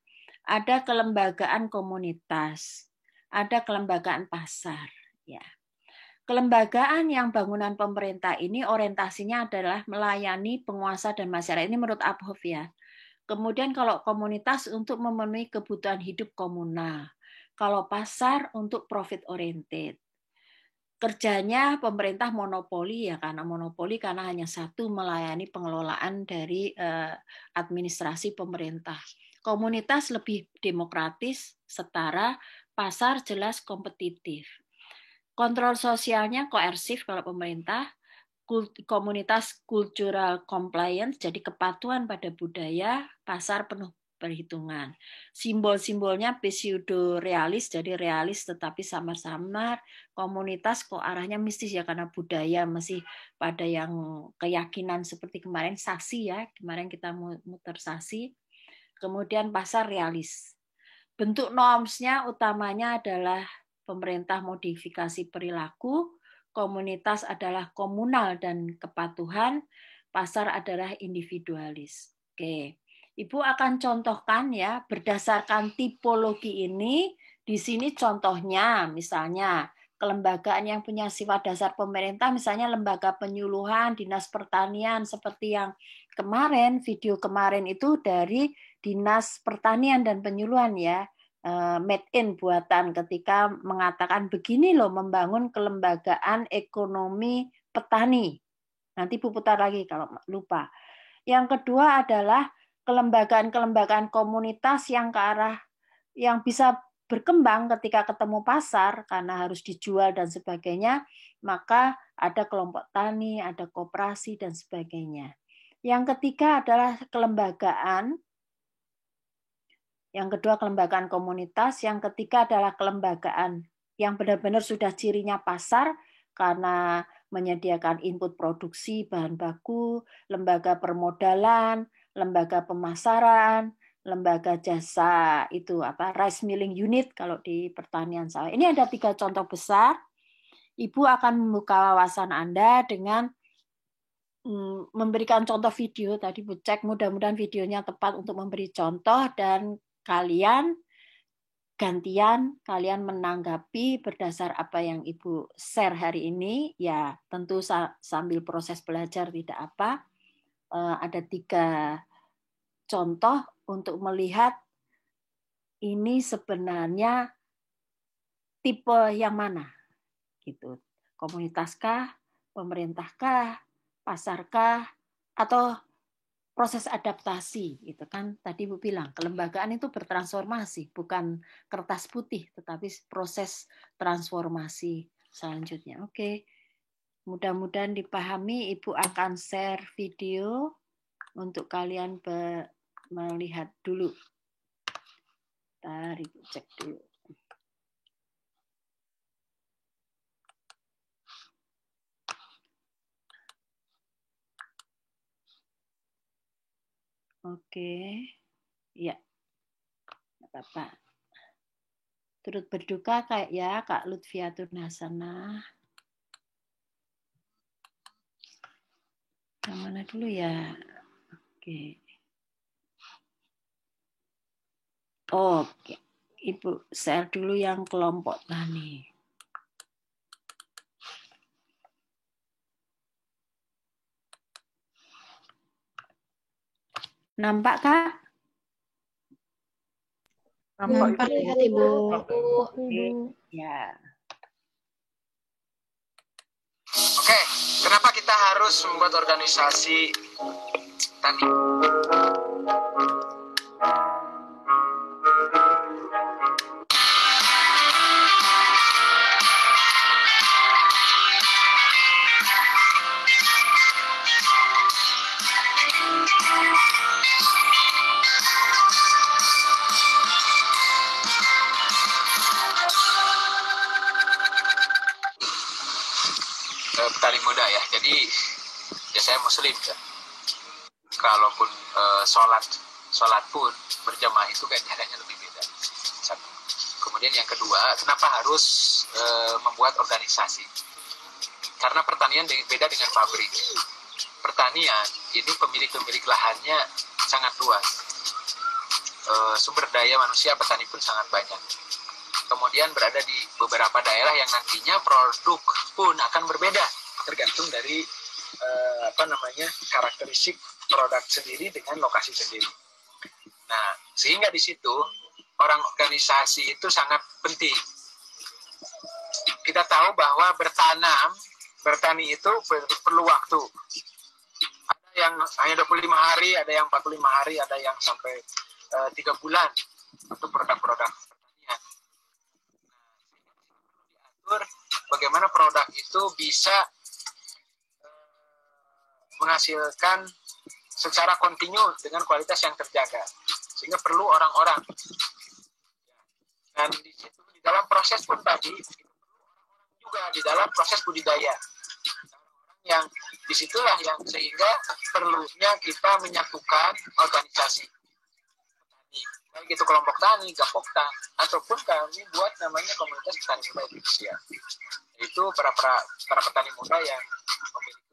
Ada kelembagaan komunitas, ada kelembagaan pasar. Ya. Kelembagaan yang bangunan pemerintah ini orientasinya adalah melayani penguasa dan masyarakat. Ini menurut ABHOF ya. Kemudian kalau komunitas untuk memenuhi kebutuhan hidup komunal. Kalau pasar untuk profit oriented. Kerjanya pemerintah monopoli ya, karena monopoli karena hanya satu melayani pengelolaan dari administrasi pemerintah. Komunitas lebih demokratis, setara, pasar jelas kompetitif. Kontrol sosialnya koersif kalau pemerintah, komunitas cultural compliance, jadi kepatuhan pada budaya, pasar penuh perhitungan. Simbol-simbolnya pseudo realis, jadi realis tetapi samar-samar. Komunitas kok arahnya mistis ya, karena budaya masih pada yang keyakinan seperti kemarin saksi ya, kemarin kita muter saksi. Kemudian pasar realis. Bentuk normsnya utamanya adalah pemerintah modifikasi perilaku, komunitas adalah komunal dan kepatuhan, pasar adalah individualis. Oke. Ibu akan contohkan ya berdasarkan tipologi ini. Di sini contohnya misalnya kelembagaan yang punya sifat dasar pemerintah, misalnya lembaga penyuluhan, dinas pertanian seperti yang kemarin, video kemarin itu dari Dinas Pertanian dan Penyuluhan ya, made in buatan ketika mengatakan begini loh membangun kelembagaan ekonomi petani. Nanti Bu putar lagi kalau lupa. Yang kedua adalah kelembagaan-kelembagaan komunitas yang ke arah yang bisa berkembang ketika ketemu pasar karena harus dijual dan sebagainya, maka ada kelompok tani, ada koperasi dan sebagainya. Yang ketiga adalah kelembagaan. Yang kedua kelembagaan komunitas, yang ketiga adalah kelembagaan yang benar-benar sudah cirinya pasar karena menyediakan input produksi bahan baku, lembaga permodalan, lembaga pemasaran, lembaga jasa itu rice milling unit kalau di pertanian sawit. Ini ada 3 contoh besar. Ibu akan membuka wawasan Anda dengan memberikan contoh video tadi Bu cek, mudah-mudahan videonya tepat untuk memberi contoh dan kalian gantian kalian menanggapi berdasar apa yang Ibu share hari ini ya, tentu sambil proses belajar tidak apa. Ada 3 contoh untuk melihat ini sebenarnya tipe yang mana gitu. Komunitaskah, pemerintahkah, pasarkah, atau proses adaptasi gitu kan. Tadi Ibu bilang kelembagaan itu bertransformasi, bukan kertas putih tetapi proses transformasi selanjutnya. Oke. Mudah-mudahan dipahami. Ibu akan share video untuk kalian melihat dulu. Bentar, Ibu cek dulu. Oke. Ya. Enggak apa-apa. Turut berduka kayak ya Kak Lutfiatur Hasanah. Yang mana dulu ya? Oke. Oke. Ibu share dulu yang kelompok tani. Nampak, Kak?
Nampak,
Lihat, Ibu.
Ibu.
Ya.
Oke, kenapa kita harus membuat organisasi tani? Petani muda ya, jadi ya saya muslim ya. Kalaupun sholat pun berjamaah itu kan caranya lebih beda. Satu. Kemudian yang kedua, kenapa harus membuat organisasi? Karena pertanian beda dengan pabrik. Pertanian ini pemilik lahannya sangat luas. Sumber daya manusia petani pun sangat banyak. Kemudian berada di beberapa daerah yang nantinya produk pun akan berbeda tergantung dari karakteristik produk sendiri dengan lokasi sendiri. Nah, sehingga di situ orang organisasi itu sangat penting. Kita tahu bahwa bertani itu perlu waktu. Ada yang hanya 25 hari, ada yang 45 hari, ada yang sampai 3 bulan untuk produk-produk pertanian. Diatur bagaimana produk itu bisa menghasilkan secara kontinu dengan kualitas yang terjaga, sehingga perlu orang-orang. Dan di situ di dalam proses pun tadi juga di dalam proses budidaya, yang disitulah yang sehingga perlunya kita menyatukan organisasi petani, baik itu kelompok tani, gapokta, ataupun kami buat namanya komunitas petani muda Indonesia. Itu para petani muda yang memiliki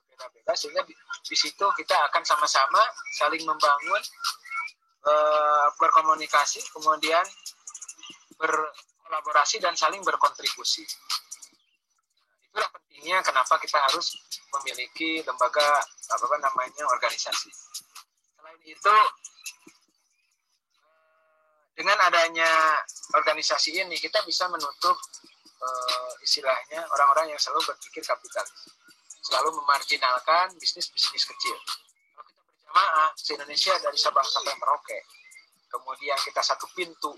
berbeda-beda, sehingga di situ kita akan sama-sama saling membangun, berkomunikasi, kemudian berkolaborasi dan saling berkontribusi. Itulah pentingnya kenapa kita harus memiliki lembaga organisasi. Selain itu, dengan adanya organisasi ini kita bisa menutup istilahnya orang-orang yang selalu berpikir kapitalis, selalu memarginalkan bisnis-bisnis kecil. Kalau kita berjamaah se-Indonesia dari Sabang sampai Merauke, kemudian kita satu pintu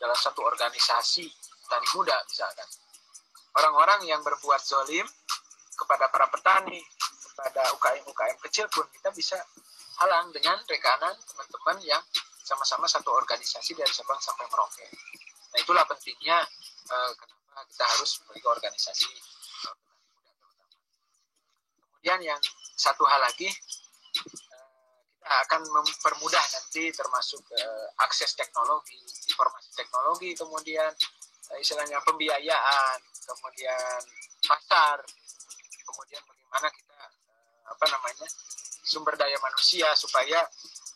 dalam satu organisasi tani muda misalkan, orang-orang yang berbuat zolim kepada para petani, kepada UKM kecil pun kita bisa halang dengan rekanan teman-teman yang sama-sama satu organisasi dari Sabang sampai Merauke. Nah, itulah pentingnya kenapa kita harus memiliki organisasi. Kemudian yang satu hal lagi, kita akan mempermudah nanti termasuk akses teknologi, informasi teknologi, kemudian istilahnya pembiayaan, kemudian pasar, kemudian bagaimana kita sumber daya manusia supaya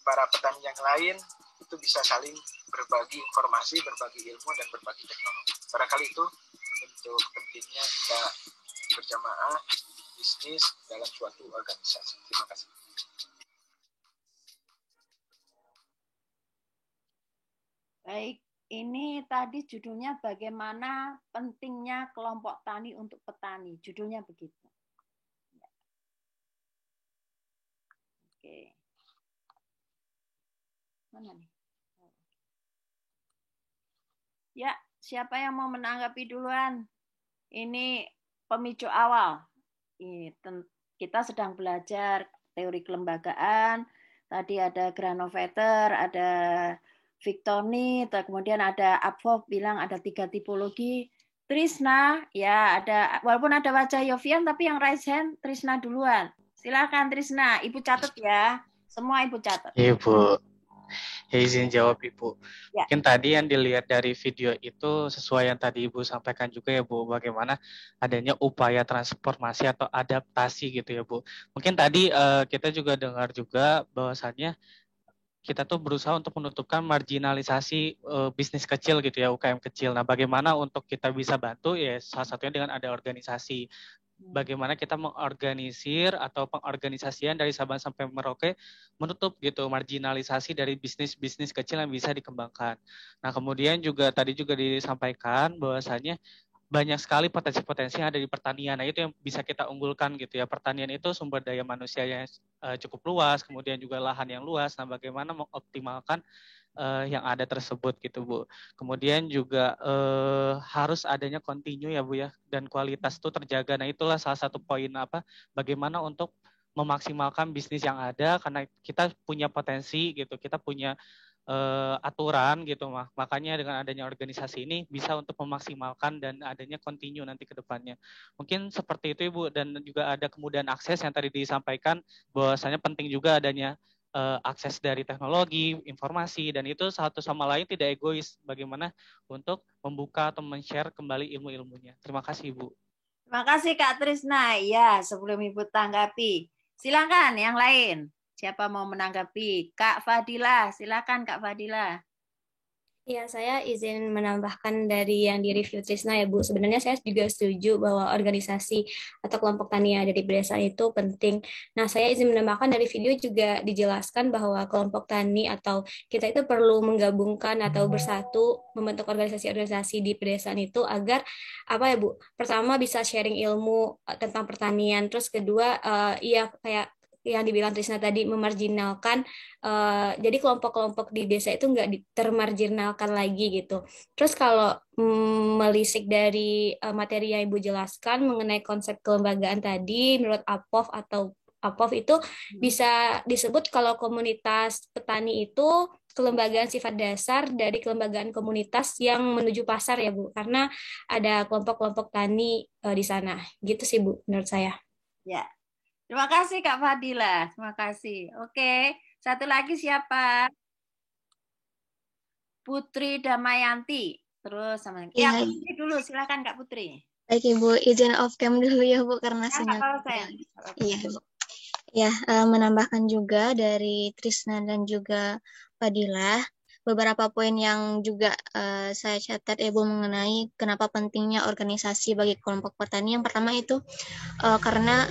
para petani yang lain itu bisa saling berbagi informasi, berbagi ilmu, dan berbagi teknologi. Barangkali itu untuk pentingnya kita berjamaah bisnis dalam suatu organisasi. Terima kasih.
Baik, ini tadi judulnya bagaimana pentingnya kelompok tani untuk petani. Judulnya begitu. Oke. Mana nih? Ya, siapa yang mau menanggapi duluan? Ini pemicu awal. Kita sedang belajar teori kelembagaan. Tadi ada Granovetter, ada Victorni, kemudian ada Apfov bilang ada 3 tipologi. Trisna, ya ada, walaupun ada wajah Yovian, tapi yang raise hand Trisna duluan. Silakan Trisna, Ibu catat ya. Semua Ibu catat.
Ibu. Ya, izin jawab Ibu.
Ya.
Mungkin tadi yang dilihat dari video itu sesuai yang tadi Ibu sampaikan juga ya Bu, bagaimana adanya upaya transformasi atau adaptasi gitu ya Bu. Mungkin tadi kita juga dengar juga bahwasannya kita tuh berusaha untuk menutupkan marginalisasi bisnis kecil gitu ya, UKM kecil. Nah, bagaimana untuk kita bisa bantu ya salah satunya dengan ada organisasi. bagaimana kita mengorganisir atau pengorganisasian dari Sabang sampai Merauke menutup gitu marginalisasi dari bisnis-bisnis kecil yang bisa dikembangkan. Nah, kemudian juga tadi juga disampaikan bahwasanya banyak sekali potensi-potensi yang ada di pertanian. Nah, itu yang bisa kita unggulkan gitu ya. Pertanian itu sumber daya manusia yang cukup luas, kemudian juga lahan yang luas. Nah, bagaimana mengoptimalkan yang ada tersebut gitu Bu. Kemudian juga harus adanya continue ya Bu ya, dan kualitas itu terjaga. Nah, itulah salah satu poin bagaimana untuk memaksimalkan bisnis yang ada, karena kita punya potensi gitu, kita punya aturan gitu makanya dengan adanya organisasi ini bisa untuk memaksimalkan dan adanya continue nanti ke depannya. Mungkin seperti itu Ibu, dan juga ada kemudahan akses yang tadi disampaikan bahwasanya penting juga adanya akses dari teknologi, informasi, dan itu satu sama lain tidak egois, bagaimana untuk membuka atau men-share kembali ilmu-ilmunya. Terima kasih Ibu.
Terima kasih Kak Trisna. Ya, sebelum Ibu tanggapi, silakan yang lain. Siapa mau menanggapi? Kak Fadila, silakan Kak Fadila.
Ya, saya izin menambahkan dari yang di review Trisna ya Bu. Sebenarnya saya juga setuju bahwa organisasi atau kelompok tani yang ada di pedesaan itu penting. Nah, saya izin menambahkan dari video juga dijelaskan bahwa kelompok tani atau kita itu perlu menggabungkan atau bersatu membentuk organisasi-organisasi di pedesaan itu agar apa ya Bu? Pertama bisa sharing ilmu tentang pertanian. Terus kedua, iya kayak yang dibilang Trisna tadi memarginalkan, jadi kelompok-kelompok di desa itu nggak termarginalkan lagi gitu. Terus kalau melisik dari materi yang Ibu jelaskan mengenai konsep kelembagaan tadi, menurut APOV atau APOV itu bisa disebut kalau komunitas petani itu kelembagaan sifat dasar dari kelembagaan komunitas yang menuju pasar ya Bu, karena ada kelompok-kelompok tani di sana. Gitu sih Bu, menurut saya.
Ya, terima kasih Kak Fadila. Terima kasih. Oke, satu lagi siapa? Putri Damayanti. Terus sama ya, Putri dulu, silakan Kak Putri.
Baik Ibu, izin off cam dulu ya Bu karena sinyal. Iya Bu. Ya, menambahkan juga dari Trisna dan juga Fadila beberapa poin yang juga saya catat Ibu mengenai kenapa pentingnya organisasi bagi kelompok petani. Yang pertama itu karena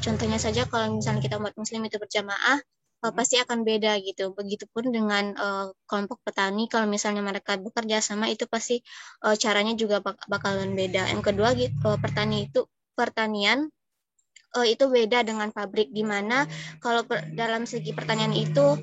contohnya saja kalau misalnya kita umat muslim itu berjamaah pasti akan beda gitu. Begitupun dengan kelompok petani, kalau misalnya mereka bekerja sama itu pasti caranya juga bakalan beda. Yang kedua pertanian itu beda dengan pabrik, di mana kalau dalam segi pertanian itu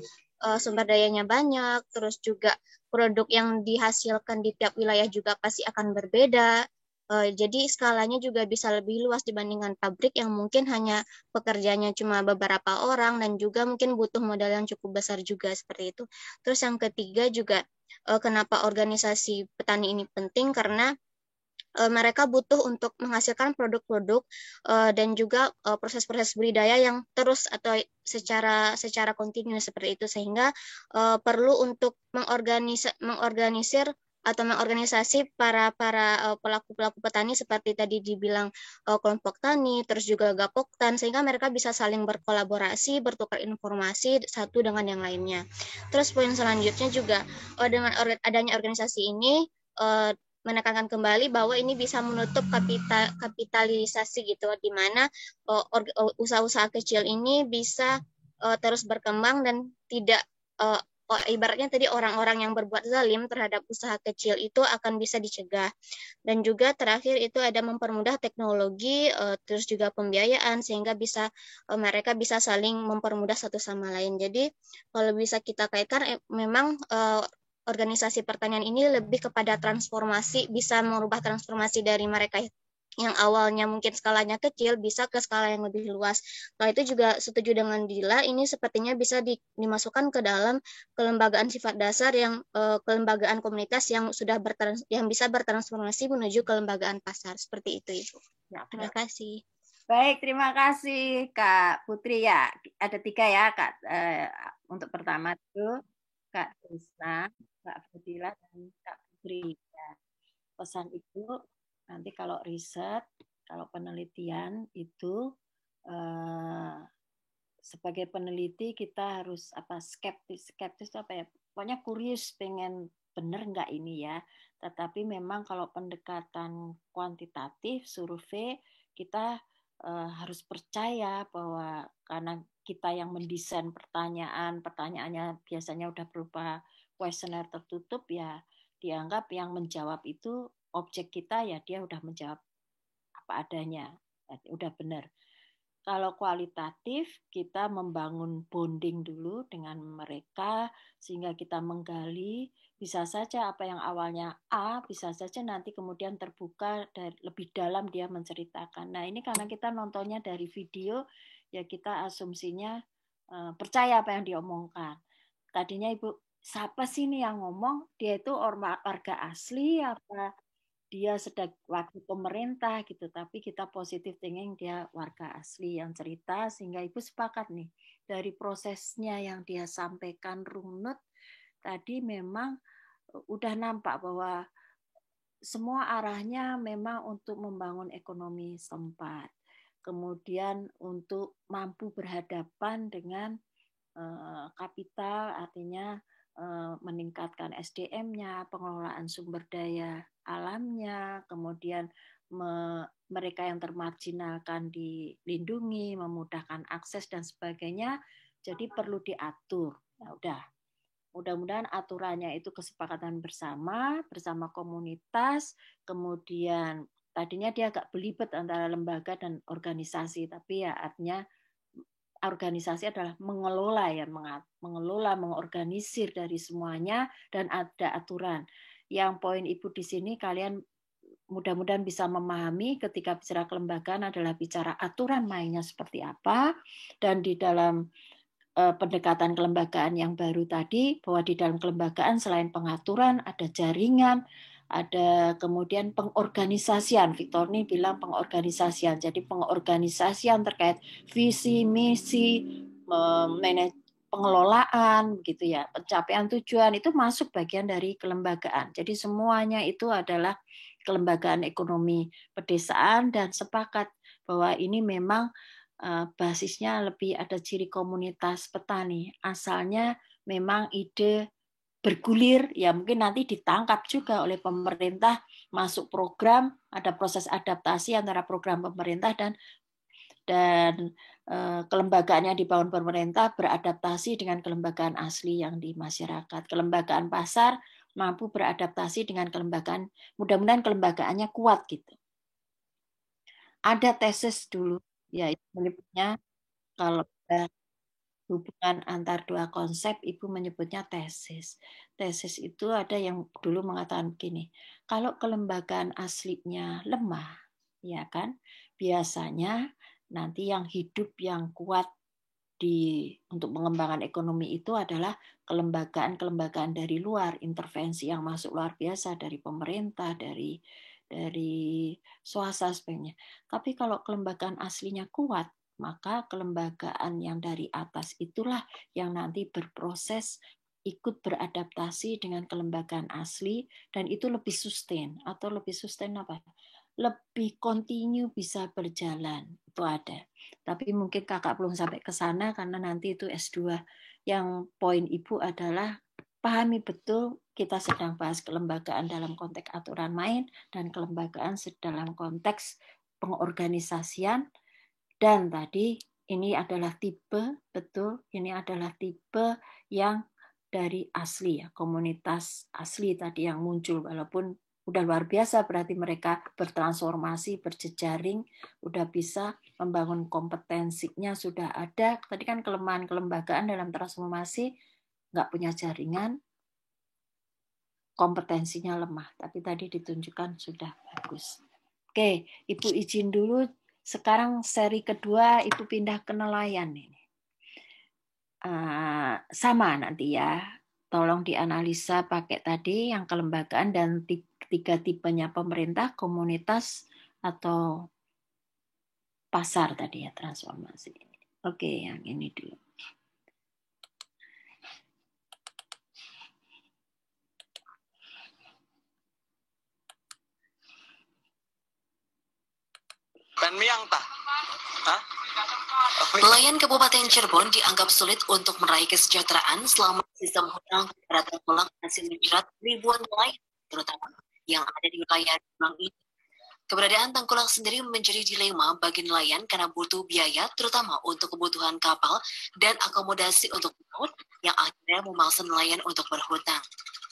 sumber dayanya banyak, terus juga produk yang dihasilkan di tiap wilayah juga pasti akan berbeda. Jadi skalanya juga bisa lebih luas dibandingkan pabrik yang mungkin hanya pekerjanya cuma beberapa orang dan juga mungkin butuh modal yang cukup besar juga seperti itu. Terus yang ketiga juga kenapa organisasi petani ini penting, karena mereka butuh untuk menghasilkan produk-produk dan juga proses-proses budidaya yang terus atau secara kontinu seperti itu, sehingga perlu untuk mengorganisir atau mengorganisasi para pelaku-pelaku petani seperti tadi dibilang kelompok tani, terus juga gapoktan, sehingga mereka bisa saling berkolaborasi, bertukar informasi satu dengan yang lainnya. Terus poin selanjutnya juga dengan adanya organisasi ini menekankan kembali bahwa ini bisa menutup kapitalisasi gitu, di mana usaha-usaha kecil ini bisa terus berkembang dan tidak ibaratnya tadi orang-orang yang berbuat zalim terhadap usaha kecil itu akan bisa dicegah. Dan juga terakhir itu ada mempermudah teknologi, terus juga pembiayaan, sehingga bisa mereka bisa saling mempermudah satu sama lain. Jadi kalau bisa kita kaitkan memang organisasi pertanian ini lebih kepada transformasi, bisa merubah transformasi dari mereka yang awalnya mungkin skalanya kecil bisa ke skala yang lebih luas. Nah, itu juga setuju dengan Dila, ini sepertinya bisa dimasukkan ke dalam kelembagaan sifat dasar yang kelembagaan komunitas yang yang bisa bertransformasi menuju kelembagaan pasar. Seperti itu, Ibu. Ya, terima kasih.
Baik, terima kasih Kak Putri ya. Ada 3 ya Kak. Untuk pertama itu Kak Trisna, Kak Fadila, dan Kak Putri. Ya. Pesan itu nanti kalau riset, kalau penelitian itu sebagai peneliti kita harus skeptis itu apa ya? Pokoknya kurius, pengen benar nggak ini ya. Tetapi memang kalau pendekatan kuantitatif, survei, kita harus percaya bahwa karena kita yang mendesain pertanyaannya biasanya udah berupa kuesioner tertutup, ya dianggap yang menjawab itu objek kita, ya dia udah menjawab apa adanya, udah benar. Kalau kualitatif, kita membangun bonding dulu dengan mereka, sehingga kita menggali, bisa saja apa yang awalnya A, bisa saja nanti kemudian terbuka dari lebih dalam dia menceritakan. Nah, ini karena kita nontonnya dari video, ya kita asumsinya percaya apa yang diomongkan. Tadinya Ibu, siapa sih ini yang ngomong? Dia itu warga asli apa dia sedang wakil pemerintah gitu, tapi kita positif thinking dia warga asli yang cerita, sehingga Ibu sepakat nih dari prosesnya yang dia sampaikan runut tadi memang udah nampak bahwa semua arahnya memang untuk membangun ekonomi setempat, kemudian untuk mampu berhadapan dengan kapital, artinya meningkatkan SDM-nya, pengelolaan sumber daya alamnya, kemudian mereka yang termarginalkan dilindungi, memudahkan akses dan sebagainya. Jadi perlu diatur. Ya udah. Mudah-mudahan aturannya itu kesepakatan bersama komunitas, kemudian tadinya dia agak belibet antara lembaga dan organisasi, tapi ya artinya organisasi adalah mengelola, ya mengelola, mengorganisir dari semuanya dan ada aturan. Yang poin Ibu di sini kalian mudah-mudahan bisa memahami ketika bicara kelembagaan adalah bicara aturan mainnya seperti apa, dan di dalam pendekatan kelembagaan yang baru tadi bahwa di dalam kelembagaan selain pengaturan ada jaringan, ada kemudian pengorganisasian. Victor ini bilang pengorganisasian. Jadi pengorganisasian terkait visi, misi, pengelolaan gitu ya, pencapaian tujuan itu masuk bagian dari kelembagaan. Jadi semuanya itu adalah kelembagaan ekonomi pedesaan, dan sepakat bahwa ini memang basisnya lebih ada ciri komunitas petani. Asalnya memang ide bergulir, ya mungkin nanti ditangkap juga oleh pemerintah, masuk program, ada proses adaptasi antara program pemerintah dan kelembagaannya dibangun pemerintah beradaptasi dengan kelembagaan asli yang di masyarakat. Kelembagaan pasar mampu beradaptasi dengan kelembagaan, mudah-mudahan kelembagaannya kuat gitu. Ada tesis dulu, ya itu menyebutnya kalau hubungan antar dua konsep, Ibu menyebutnya tesis. Tesis itu ada yang dulu mengatakan begini, kalau kelembagaan aslinya lemah, ya kan, biasanya nanti yang hidup yang kuat untuk mengembangkan ekonomi itu adalah kelembagaan dari luar, intervensi yang masuk luar biasa dari pemerintah, dari swasta sebagainya. Tapi kalau kelembagaan aslinya kuat, maka kelembagaan yang dari atas itulah yang nanti berproses ikut beradaptasi dengan kelembagaan asli, dan itu lebih sustain, atau lebih sustain apa? Lebih kontinu bisa berjalan, itu ada. Tapi mungkin kakak belum sampai ke sana karena nanti itu S2. Yang poin Ibu adalah pahami betul kita sedang bahas kelembagaan dalam konteks aturan main dan kelembagaan dalam konteks pengorganisasian. Dan tadi ini adalah tipe, betul, ini adalah tipe yang dari asli, ya, komunitas asli tadi yang muncul, walaupun udah luar biasa, berarti mereka bertransformasi, berjejaring, udah bisa membangun kompetensinya, sudah ada. Tadi kan kelemahan kelembagaan dalam transformasi, nggak punya jaringan, kompetensinya lemah, tapi tadi ditunjukkan sudah bagus. Oke, Ibu izin dulu. Sekarang seri kedua Ibu pindah ke nelayan ini. Sama nanti ya. Tolong dianalisa pakai tadi yang kelembagaan dan tiga tipenya pemerintah, komunitas, atau pasar tadi ya, transformasi. Oke, yang ini dulu.
Nelayan Kabupaten Cirebon dianggap sulit untuk meraih kesejahteraan selama sistem hutang kepada terpulang hasil menjerat ribuan nelayan, terutama yang ada di wilayah Bang ini. Keberadaan tengkulak sendiri menjadi dilema bagi nelayan karena butuh biaya terutama untuk kebutuhan kapal dan akomodasi untuk laut yang akhirnya memaksa nelayan untuk berhutang.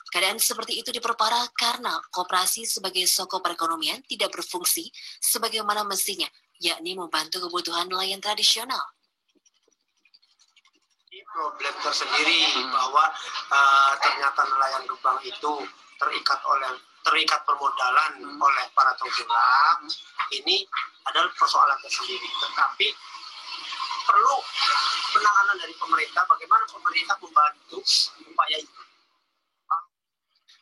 Keadaan seperti itu diperparah karena koperasi sebagai soko perekonomian tidak berfungsi sebagaimana mestinya, yakni membantu kebutuhan nelayan tradisional.
Problem tersendiri bahwa ternyata nelayan Lubang itu terikat permodalan oleh para tengkulak. Ini adalah persoalan tersendiri, tetapi perlu penanganan dari pemerintah. Bagaimana pemerintah membantu upaya itu?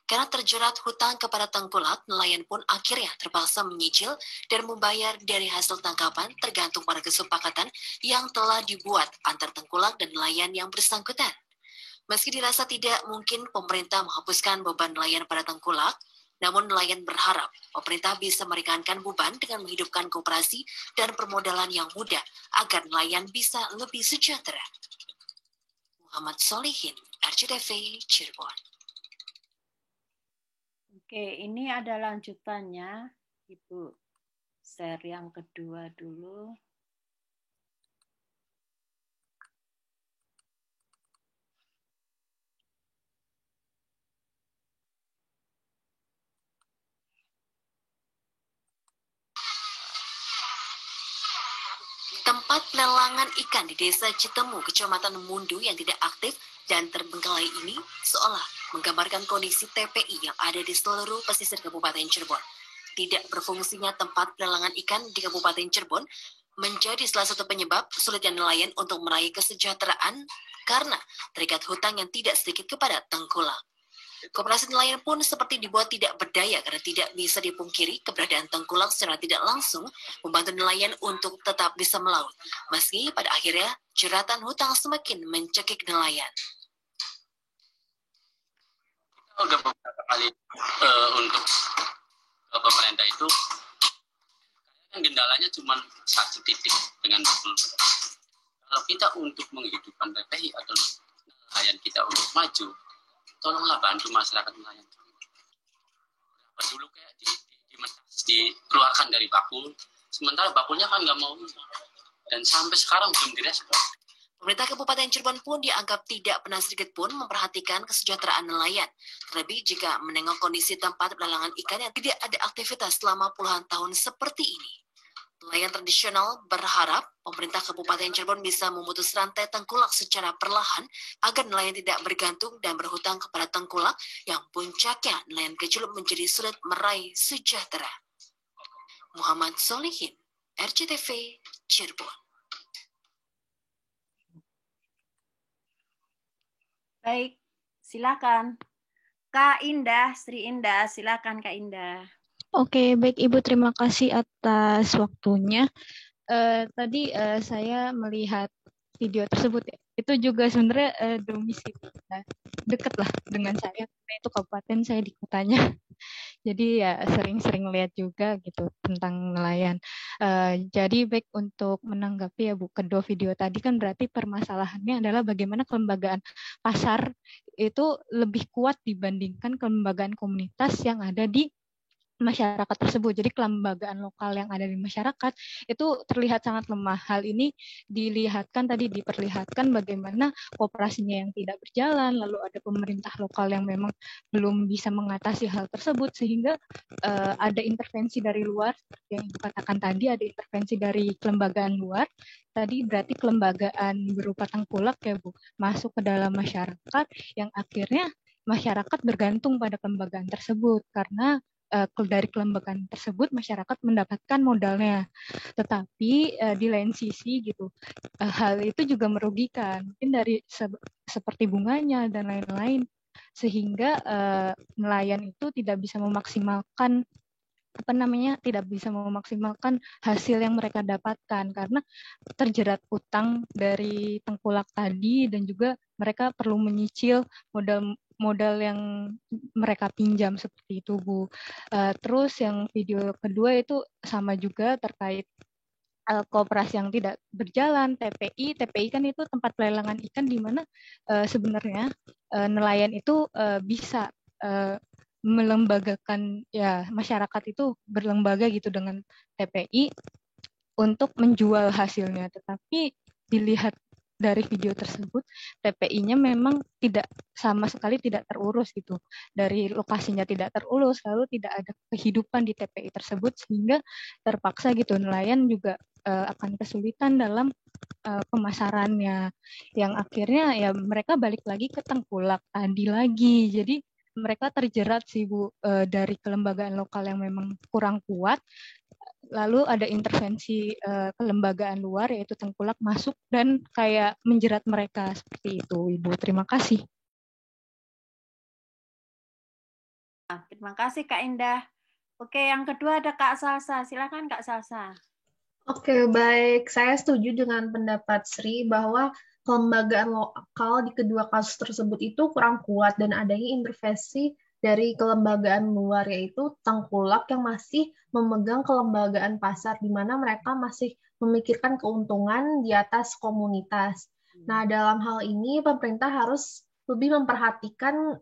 Karena terjerat hutang kepada tengkulak, nelayan pun akhirnya terpaksa menyicil dan membayar dari hasil tangkapan tergantung pada kesepakatan yang telah dibuat antar tengkulak dan nelayan yang bersangkutan. Meski dirasa tidak mungkin pemerintah menghapuskan beban nelayan pada tengkulak, namun nelayan berharap pemerintah bisa meringankan beban dengan menghidupkan koperasi dan permodalan yang mudah agar nelayan bisa lebih sejahtera. Muhammad Solihin, RCTV, Cirebon.
Oke, ini ada lanjutannya, Ibu. Share yang kedua dulu.
Tempat pelelangan ikan di Desa Citemu, Kecamatan Mundu yang tidak aktif dan terbengkalai ini seolah menggambarkan kondisi TPI yang ada di seluruh pesisir Kabupaten Cirebon. Tidak berfungsinya tempat pelelangan ikan di Kabupaten Cirebon menjadi salah satu penyebab sulitnya nelayan untuk meraih kesejahteraan karena terikat hutang yang tidak sedikit kepada tengkulak. Koperasi nelayan pun seperti dibuat tidak berdaya karena tidak bisa dipungkiri keberadaan tengkulak secara tidak langsung membantu nelayan untuk tetap bisa melaut. Meski pada akhirnya jeratan hutang semakin mencekik nelayan.
Udah beberapa kali untuk pemerintah itu kan kendalanya cuma satu titik dengan betul. Kalau kita untuk menghidupkan TPI atau nelayan kita untuk maju, tolonglah bantu masyarakat nelayan. Dulu kayak dikeluarkan dari bakul, sementara bakulnya kan nggak mau, dan sampai sekarang belum direspon.
Pemerintah Kabupaten Cirebon pun dianggap tidak pernah sedikit pun memperhatikan kesejahteraan nelayan. Terlebih jika menengok kondisi tempat pelelangan ikan yang tidak ada aktivitas selama puluhan tahun seperti ini. Nelayan tradisional berharap pemerintah Kabupaten Cirebon bisa memutus rantai tengkulak secara perlahan agar nelayan tidak bergantung dan berhutang kepada tengkulak yang puncaknya nelayan kecil menjadi sulit meraih sejahtera. Muhammad Solihin, RCTV, Cirebon.
Baik, silakan. Kak Indah, Sri Indah, silakan Kak Indah.
Oke, baik Ibu, terima kasih atas waktunya. Tadi saya melihat video tersebut ya. Itu juga sebenarnya domisili dekat lah dengan saya. Itu kabupaten, saya di kotanya. Jadi ya sering-sering lihat juga gitu tentang nelayan. Jadi baik untuk menanggapi ya Bu, kedua video tadi kan berarti permasalahannya adalah bagaimana kelembagaan pasar itu lebih kuat dibandingkan kelembagaan komunitas yang ada di masyarakat tersebut. Jadi kelembagaan lokal yang ada di masyarakat itu terlihat sangat lemah. Hal ini diperlihatkan bagaimana kooperasinya yang tidak berjalan, lalu ada pemerintah lokal yang memang belum bisa mengatasi hal tersebut, sehingga ada intervensi dari luar, yang dikatakan tadi ada intervensi dari kelembagaan luar. Tadi berarti kelembagaan berupa tengkulak ya Bu, masuk ke dalam masyarakat yang akhirnya masyarakat bergantung pada kelembagaan tersebut karena dari kelembagaan tersebut masyarakat mendapatkan modalnya, tetapi di lain sisi gitu hal itu juga merugikan, mungkin dari seperti bunganya dan lain-lain, sehingga nelayan itu tidak bisa memaksimalkan hasil yang mereka dapatkan karena terjerat utang dari tengkulak tadi, dan juga mereka perlu menyicil modal yang mereka pinjam seperti itu Bu. Terus yang video kedua itu sama juga terkait kooperasi yang tidak berjalan, TPI kan itu tempat pelelangan ikan di mana sebenarnya nelayan itu bisa melembagakan ya masyarakat itu berlembaga gitu dengan TPI untuk menjual hasilnya. Tetapi dilihat dari video tersebut, TPI-nya memang tidak sama sekali tidak terurus gitu. Dari lokasinya tidak terurus, lalu tidak ada kehidupan di TPI tersebut sehingga terpaksa gitu nelayan juga akan kesulitan dalam pemasarannya. Yang akhirnya ya mereka balik lagi ke tengkulak tadi lagi. Jadi mereka terjerat sih Bu dari kelembagaan lokal yang memang kurang kuat. Lalu ada intervensi kelembagaan luar yaitu tengkulak masuk dan kayak menjerat mereka seperti itu, Ibu. Terima kasih.
Terima kasih Kak Indah. Oke, yang kedua ada Kak Salsa. Silakan Kak Salsa.
Oke, baik. Saya setuju dengan pendapat Sri bahwa kelembagaan lokal di kedua kasus tersebut itu kurang kuat dan adanya intervensi dari kelembagaan luar, yaitu tengkulak yang masih memegang kelembagaan pasar, di mana mereka masih memikirkan keuntungan di atas komunitas. Nah, dalam hal ini pemerintah harus lebih memperhatikan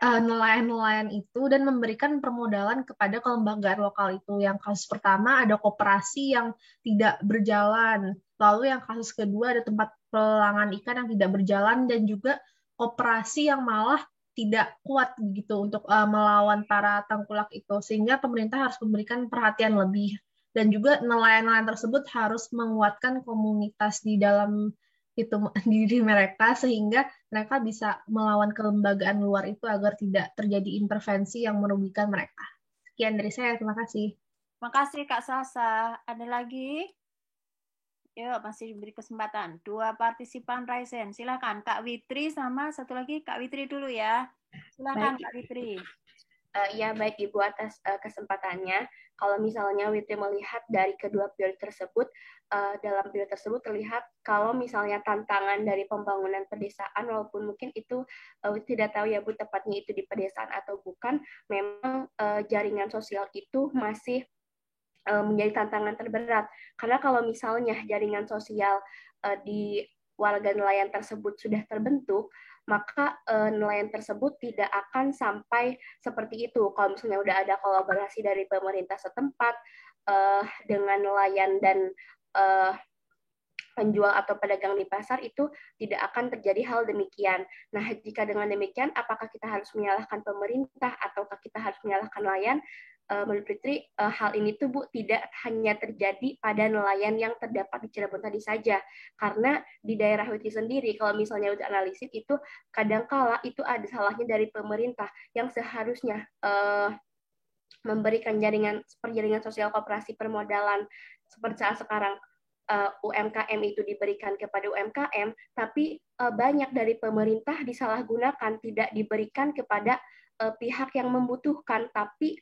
nelayan-nelayan itu dan memberikan permodalan kepada kelembagaan lokal itu. Yang kasus pertama ada koperasi yang tidak berjalan. Lalu yang kasus kedua ada tempat pelelangan ikan yang tidak berjalan dan juga koperasi yang malah tidak kuat gitu untuk melawan para tengkulak itu. Sehingga pemerintah harus memberikan perhatian lebih. Dan juga nelayan-nelayan tersebut harus menguatkan komunitas di dalam itu diri mereka sehingga mereka bisa melawan kelembagaan luar itu agar tidak terjadi intervensi yang merugikan mereka. Sekian dari saya, terima kasih.
Terima kasih Kak Salsa. Ada lagi? Yuk, masih diberi kesempatan. 2 partisipan Raisen. Silakan Kak Witri sama satu lagi Kak Witri dulu ya. Silakan Kak Witri.
Ya, baik Ibu atas kesempatannya. Kalau misalnya Witri melihat dari kedua periode tersebut, dalam periode tersebut terlihat kalau misalnya tantangan dari pembangunan pedesaan, walaupun mungkin itu tidak tahu ya Bu tepatnya itu di pedesaan atau bukan, memang jaringan sosial itu masih menjadi tantangan terberat. Karena kalau misalnya jaringan sosial di warga nelayan tersebut sudah terbentuk, maka nelayan tersebut tidak akan sampai seperti itu. Kalau misalnya udah ada kolaborasi dari pemerintah setempat dengan nelayan dan penjual atau pedagang di pasar, itu tidak akan terjadi hal demikian. Nah, jika dengan demikian, apakah kita harus menyalahkan pemerintah ataukah kita harus menyalahkan nelayan? Menurut Fitri, hal ini tuh Bu tidak hanya terjadi pada nelayan yang terdapat di Cirebon tadi saja, karena di daerah Fitri sendiri, kalau misalnya udah analisis itu kadangkala itu ada salahnya dari pemerintah yang seharusnya memberikan jaringan sosial koperasi permodalan seperti saat sekarang. UMKM itu diberikan kepada UMKM, tapi banyak dari pemerintah disalahgunakan, tidak diberikan kepada pihak yang membutuhkan, tapi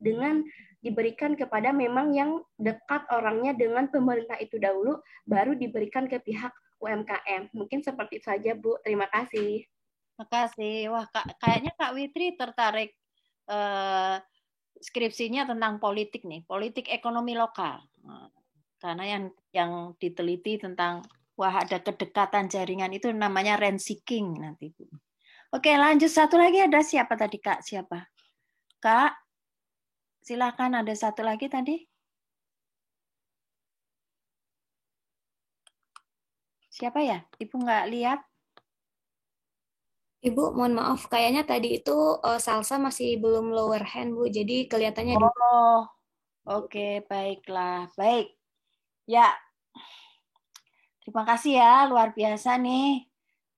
dengan diberikan kepada memang yang dekat orangnya dengan pemerintah itu dahulu, baru diberikan ke pihak UMKM. Mungkin seperti itu saja, Bu. Terima kasih.
Terima kasih. Wah, kayaknya Kak Witri tertarik skripsinya tentang politik nih, politik ekonomi lokal. Karena yang diteliti tentang ada kedekatan jaringan itu namanya rent seeking nanti Bu. Oke, lanjut satu lagi ada siapa tadi Kak? Siapa? Kak, silakan ada satu lagi tadi. Siapa ya? Ibu nggak lihat?
Ibu, mohon maaf, kayaknya tadi itu Salsa masih belum lower hand Bu, jadi kelihatannya di.
Oke, baiklah, baik. Ya, terima kasih ya, luar biasa nih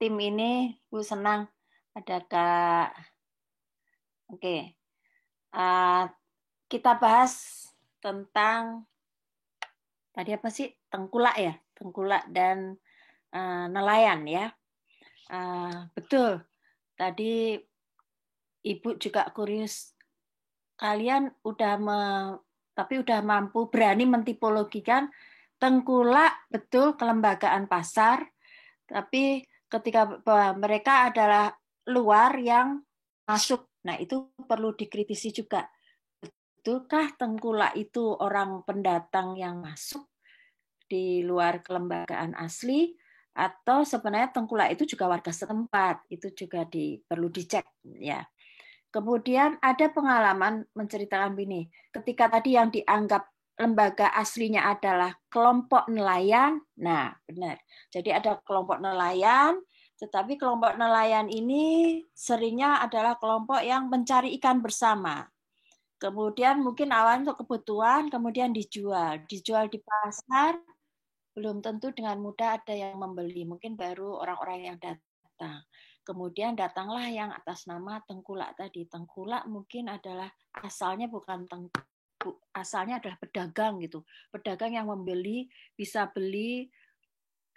tim ini, Bu senang ada Kak. Oke, kita bahas tentang tadi apa sih tengkulak ya, tengkulak dan nelayan ya. Betul, tadi Ibu juga kurius, kalian udah mampu berani mentipologikan tengkulak betul kelembagaan pasar, tapi ketika mereka adalah luar yang masuk, nah itu perlu dikritisi juga. Betulkah tengkulak itu orang pendatang yang masuk di luar kelembagaan asli, atau sebenarnya tengkulak itu juga warga setempat? Itu juga perlu dicek ya. Kemudian ada pengalaman menceritakan begini, ketika tadi yang dianggap lembaga aslinya adalah kelompok nelayan, nah benar. Jadi ada kelompok nelayan, tetapi kelompok nelayan ini seringnya adalah kelompok yang mencari ikan bersama. Kemudian mungkin awalnya untuk kebutuhan, kemudian dijual di pasar, belum tentu dengan mudah ada yang membeli, mungkin baru orang-orang yang datang. Kemudian datanglah yang atas nama tengkulak tadi. Tengkulak mungkin adalah asalnya bukan asalnya adalah pedagang gitu. Pedagang yang membeli bisa beli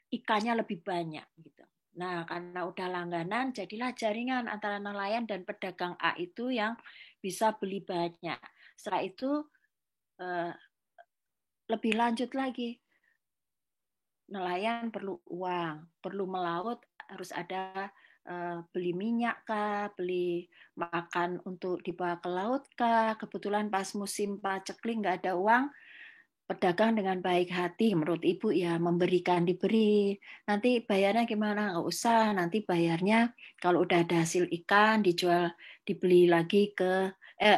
ikannya lebih banyak gitu. Nah, karena udah langganan jadilah jaringan antara nelayan dan pedagang A itu yang bisa beli banyak. Setelah itu lebih lanjut lagi. Nelayan perlu uang, perlu melaut, harus ada beli minyak kah, beli makan untuk dibawa ke laut kah, kebetulan pas musim paceklik nggak ada uang, pedagang dengan baik hati, menurut Ibu ya memberikan, diberi, nanti bayarnya gimana, nggak usah, nanti bayarnya kalau udah ada hasil ikan, dijual, dibeli lagi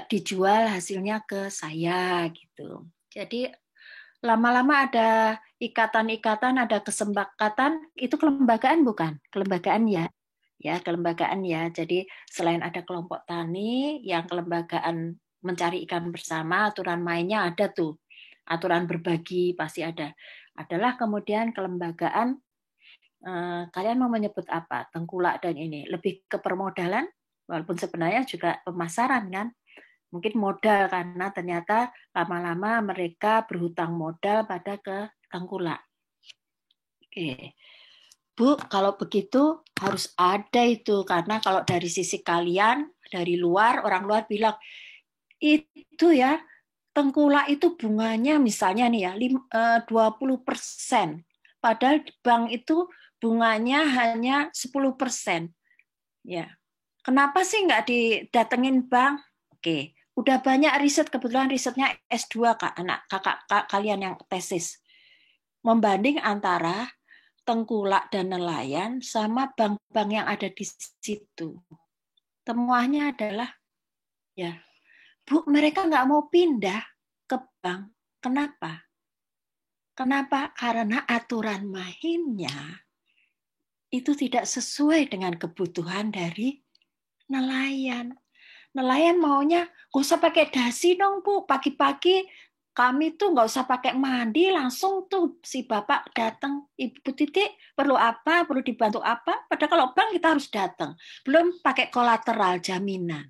dijual hasilnya ke saya gitu. Jadi lama-lama ada ikatan-ikatan, ada kesepakatan, itu kelembagaan bukan? Kelembagaan ya. Ya, kelembagaan ya. Jadi selain ada kelompok tani yang kelembagaan mencari ikan bersama, aturan mainnya ada tuh. Aturan berbagi pasti ada. Adalah kemudian kelembagaan, kalian mau menyebut apa? Tengkulak dan ini. Lebih ke permodalan, walaupun sebenarnya juga pemasaran kan. Mungkin modal karena ternyata lama-lama mereka berhutang modal pada ke tengkulak. Oke. Bu, kalau begitu harus ada itu, karena kalau dari sisi kalian, dari luar, orang luar bilang, itu ya, tengkulak itu bunganya misalnya nih ya, 20%. Padahal di bank itu bunganya hanya 10%. Ya. Kenapa sih nggak didatengin bank? Oke, udah banyak riset, kebetulan risetnya S2 kakak kalian yang tesis. Membanding antara tengkulak dan nelayan sama bank-bank yang ada di situ. Temuannya adalah, ya, Bu, mereka nggak mau pindah ke bank. Kenapa? Kenapa? Karena aturan mainnya itu tidak sesuai dengan kebutuhan dari nelayan. Nelayan maunya, nggak usah pakai dasi dong Bu, pagi-pagi kami tuh nggak usah pakai mandi, langsung tuh si bapak datang, Ibu Titik perlu apa, perlu dibantu apa, padahal kalau bank kita harus datang, belum pakai kolateral jaminan.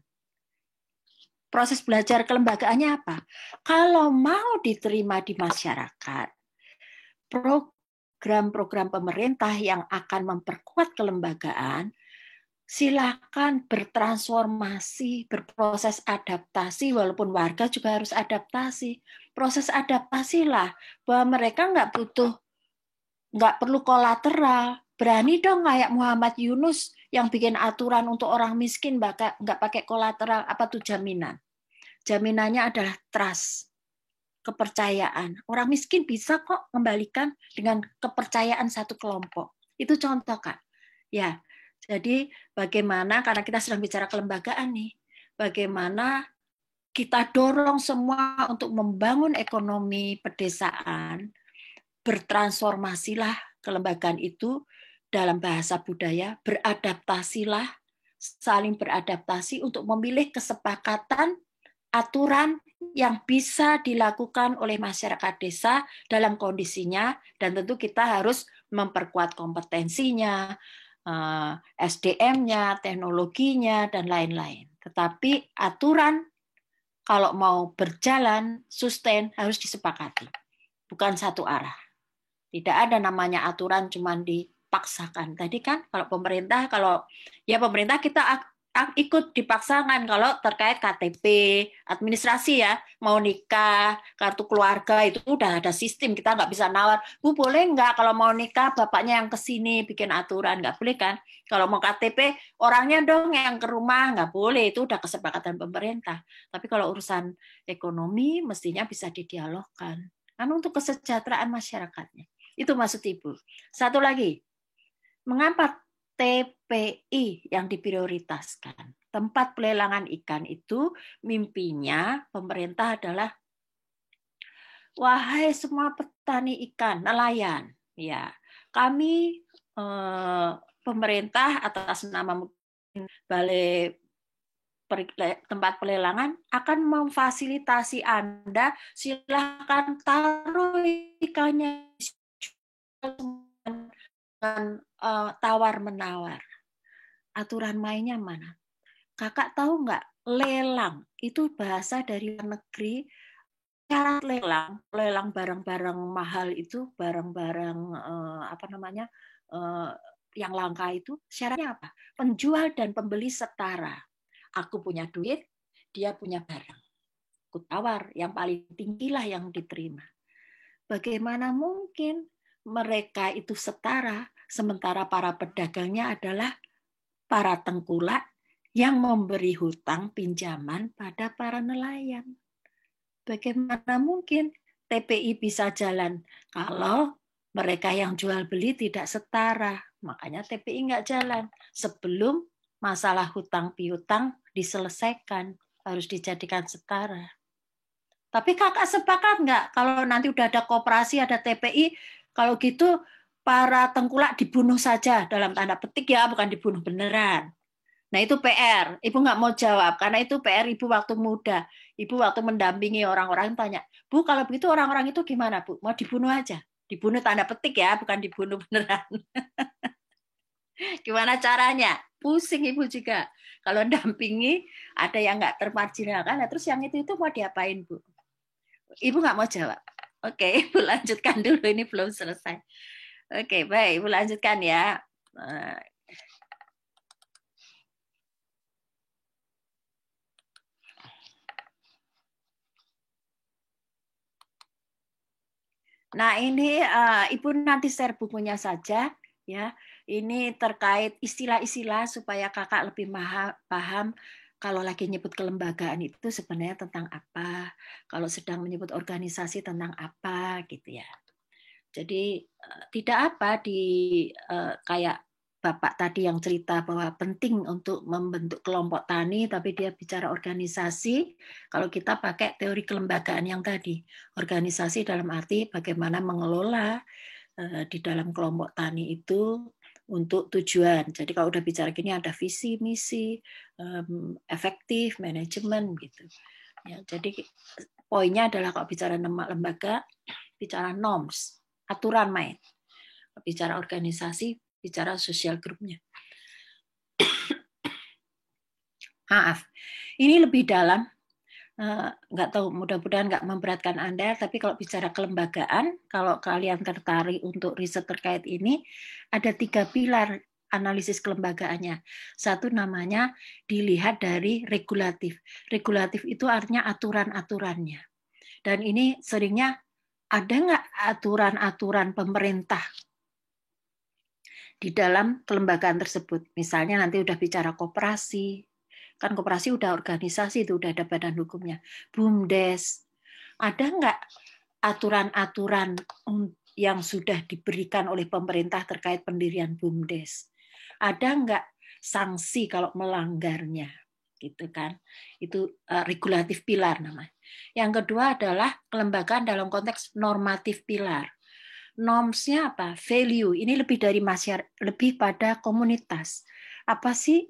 Proses belajar kelembagaannya apa? Kalau mau diterima di masyarakat, program-program pemerintah yang akan memperkuat kelembagaan, silakan bertransformasi, berproses adaptasi, walaupun warga juga harus adaptasi. Proses adaptasilah bahwa mereka nggak perlu kolateral. Berani dong kayak Muhammad Yunus yang bikin aturan untuk orang miskin nggak pakai kolateral, apa tuh jaminan? Jaminannya adalah trust, kepercayaan. Orang miskin bisa kok kembalikan dengan kepercayaan satu kelompok. Itu contoh, Kak. Ya. Jadi bagaimana, karena kita sedang bicara kelembagaan nih, bagaimana kita dorong semua untuk membangun ekonomi pedesaan, bertransformasilah kelembagaan itu dalam bahasa budaya, beradaptasilah, saling beradaptasi untuk memilih kesepakatan, aturan yang bisa dilakukan oleh masyarakat desa dalam kondisinya, dan tentu kita harus memperkuat kompetensinya, SDM-nya, teknologinya, dan lain-lain. Tetapi aturan kalau mau berjalan, sustain, harus disepakati. Bukan satu arah. Tidak ada namanya aturan cuma dipaksakan. Tadi kan kalau pemerintah kita ikut dipaksakan kalau terkait KTP, administrasi ya, mau nikah, kartu keluarga itu udah ada sistem, kita nggak bisa nawar, Bu boleh nggak kalau mau nikah bapaknya yang kesini bikin aturan, nggak boleh kan? Kalau mau KTP orangnya dong yang ke rumah, nggak boleh, itu udah kesepakatan pemerintah. Tapi kalau urusan ekonomi mestinya bisa didialogkan, kan untuk kesejahteraan masyarakatnya. Itu maksud Ibu. Satu lagi, mengapa TPI yang diprioritaskan? tempat pelelangan ikan itu mimpinya pemerintah adalah, wahai semua petani ikan, nelayan, ya, kami pemerintah atas nama Balai tempat pelelangan akan memfasilitasi Anda, silakan taruh ikannya dengan tawar-menawar. Aturan mainnya mana? Kakak tahu nggak? Lelang itu bahasa dari luar negeri. Syarat lelang barang-barang mahal itu, barang-barang yang langka itu, syaratnya apa? Penjual dan pembeli setara. Aku punya duit, dia punya barang. Aku tawar, yang paling tinggilah yang diterima. Bagaimana mungkin mereka itu setara, sementara para pedagangnya adalah para tengkulak yang memberi hutang pinjaman pada para nelayan. Bagaimana mungkin TPI bisa jalan kalau mereka yang jual beli tidak setara? Makanya TPI nggak jalan. Sebelum masalah hutang piutang diselesaikan, harus dijadikan setara. Tapi kakak sepakat nggak kalau nanti udah ada koperasi, ada TPI, kalau gitu para tengkulak dibunuh saja, dalam tanda petik ya, bukan dibunuh beneran. Nah itu PR, Ibu nggak mau jawab, karena itu PR Ibu waktu muda. Ibu waktu mendampingi orang-orang tanya, Bu kalau begitu orang-orang itu gimana Bu? Mau dibunuh aja? Dibunuh tanda petik ya, bukan dibunuh beneran. Gimana caranya? Pusing Ibu juga. Kalau dampingi, ada yang nggak termarginalkan, nah terus yang itu mau diapain Bu? Ibu nggak mau jawab. Oke, Ibu lanjutkan dulu, ini belum selesai. Oke, baik, Ibu lanjutkan ya. Nah, ini Ibu nanti share bukunya saja ya. Ini terkait istilah-istilah supaya Kakak lebih paham kalau lagi nyebut kelembagaan itu sebenarnya tentang apa, kalau sedang menyebut organisasi tentang apa gitu ya. Jadi tidak apa kayak Bapak tadi yang cerita bahwa penting untuk membentuk kelompok tani, tapi dia bicara organisasi. Kalau kita pakai teori kelembagaan yang tadi, organisasi dalam arti bagaimana mengelola di dalam kelompok tani itu untuk tujuan. Jadi kalau udah bicara gini ada visi, misi, efektif, manajemen gitu. Ya, jadi poinnya adalah kalau bicara lembaga, bicara norms, aturan main. Bicara organisasi, bicara sosial grupnya. Maaf, ini lebih dalam. Nggak tahu, mudah-mudahan nggak memberatkan Anda, tapi kalau bicara kelembagaan, kalau kalian tertarik untuk riset terkait ini, ada 3 pilar analisis kelembagaannya. Satu namanya dilihat dari regulatif. Regulatif itu artinya aturan-aturannya. Dan ini seringnya ada nggak aturan-aturan pemerintah di dalam kelembagaan tersebut? Misalnya nanti udah bicara koperasi, kan koperasi udah organisasi, itu udah ada badan hukumnya. BUMDes, ada nggak aturan-aturan yang sudah diberikan oleh pemerintah terkait pendirian BUMDes? Ada nggak sanksi kalau melanggarnya? Gitu kan? Itu regulatif pilar namanya. Yang kedua adalah kelembagaan dalam konteks normatif pilar. Normsnya apa? Value. Ini lebih dari masyarakat, lebih pada komunitas. Apa sih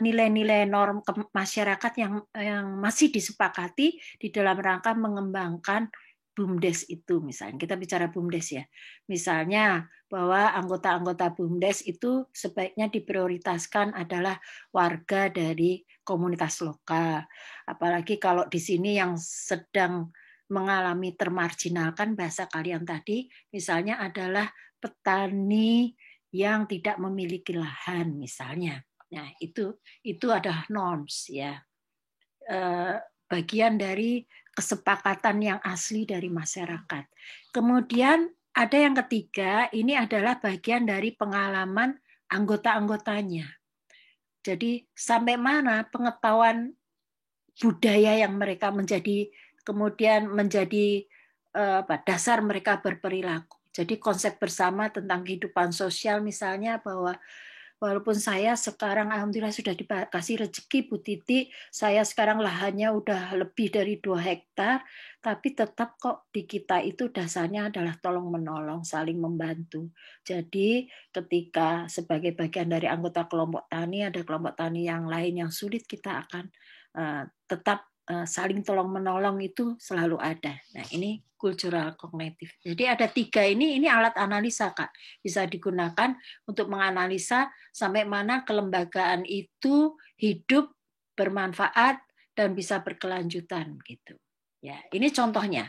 nilai-nilai norm masyarakat yang masih disepakati di dalam rangka mengembangkan BUMDes itu? Misalnya kita bicara BUMDes ya. Misalnya bahwa anggota-anggota BUMDes itu sebaiknya diprioritaskan adalah warga dari komunitas lokal. Apalagi kalau di sini yang sedang mengalami termarginalkan, bahasa kalian tadi misalnya adalah petani yang tidak memiliki lahan misalnya. Nah, itu adalah norms ya. Bagian dari kesepakatan yang asli dari masyarakat. Kemudian ada yang ketiga, ini adalah bagian dari pengalaman anggota-anggotanya. Jadi sampai mana pengetahuan budaya yang mereka kemudian menjadi dasar mereka berperilaku. Jadi konsep bersama tentang kehidupan sosial misalnya bahwa Walaupun saya sekarang alhamdulillah sudah dikasih rezeki Bu Titi, saya sekarang lahannya udah lebih dari 2 hektar, tapi tetap kok di kita itu dasarnya adalah tolong menolong, saling membantu. Jadi ketika sebagai bagian dari anggota kelompok tani, ada kelompok tani yang lain yang sulit, kita akan tetap saling tolong menolong, itu selalu ada. Nah, ini cultural kognitif. Jadi ada 3 ini alat analisa, Kak. Bisa digunakan untuk menganalisa sampai mana kelembagaan itu hidup, bermanfaat, dan bisa berkelanjutan gitu. Ya, ini contohnya.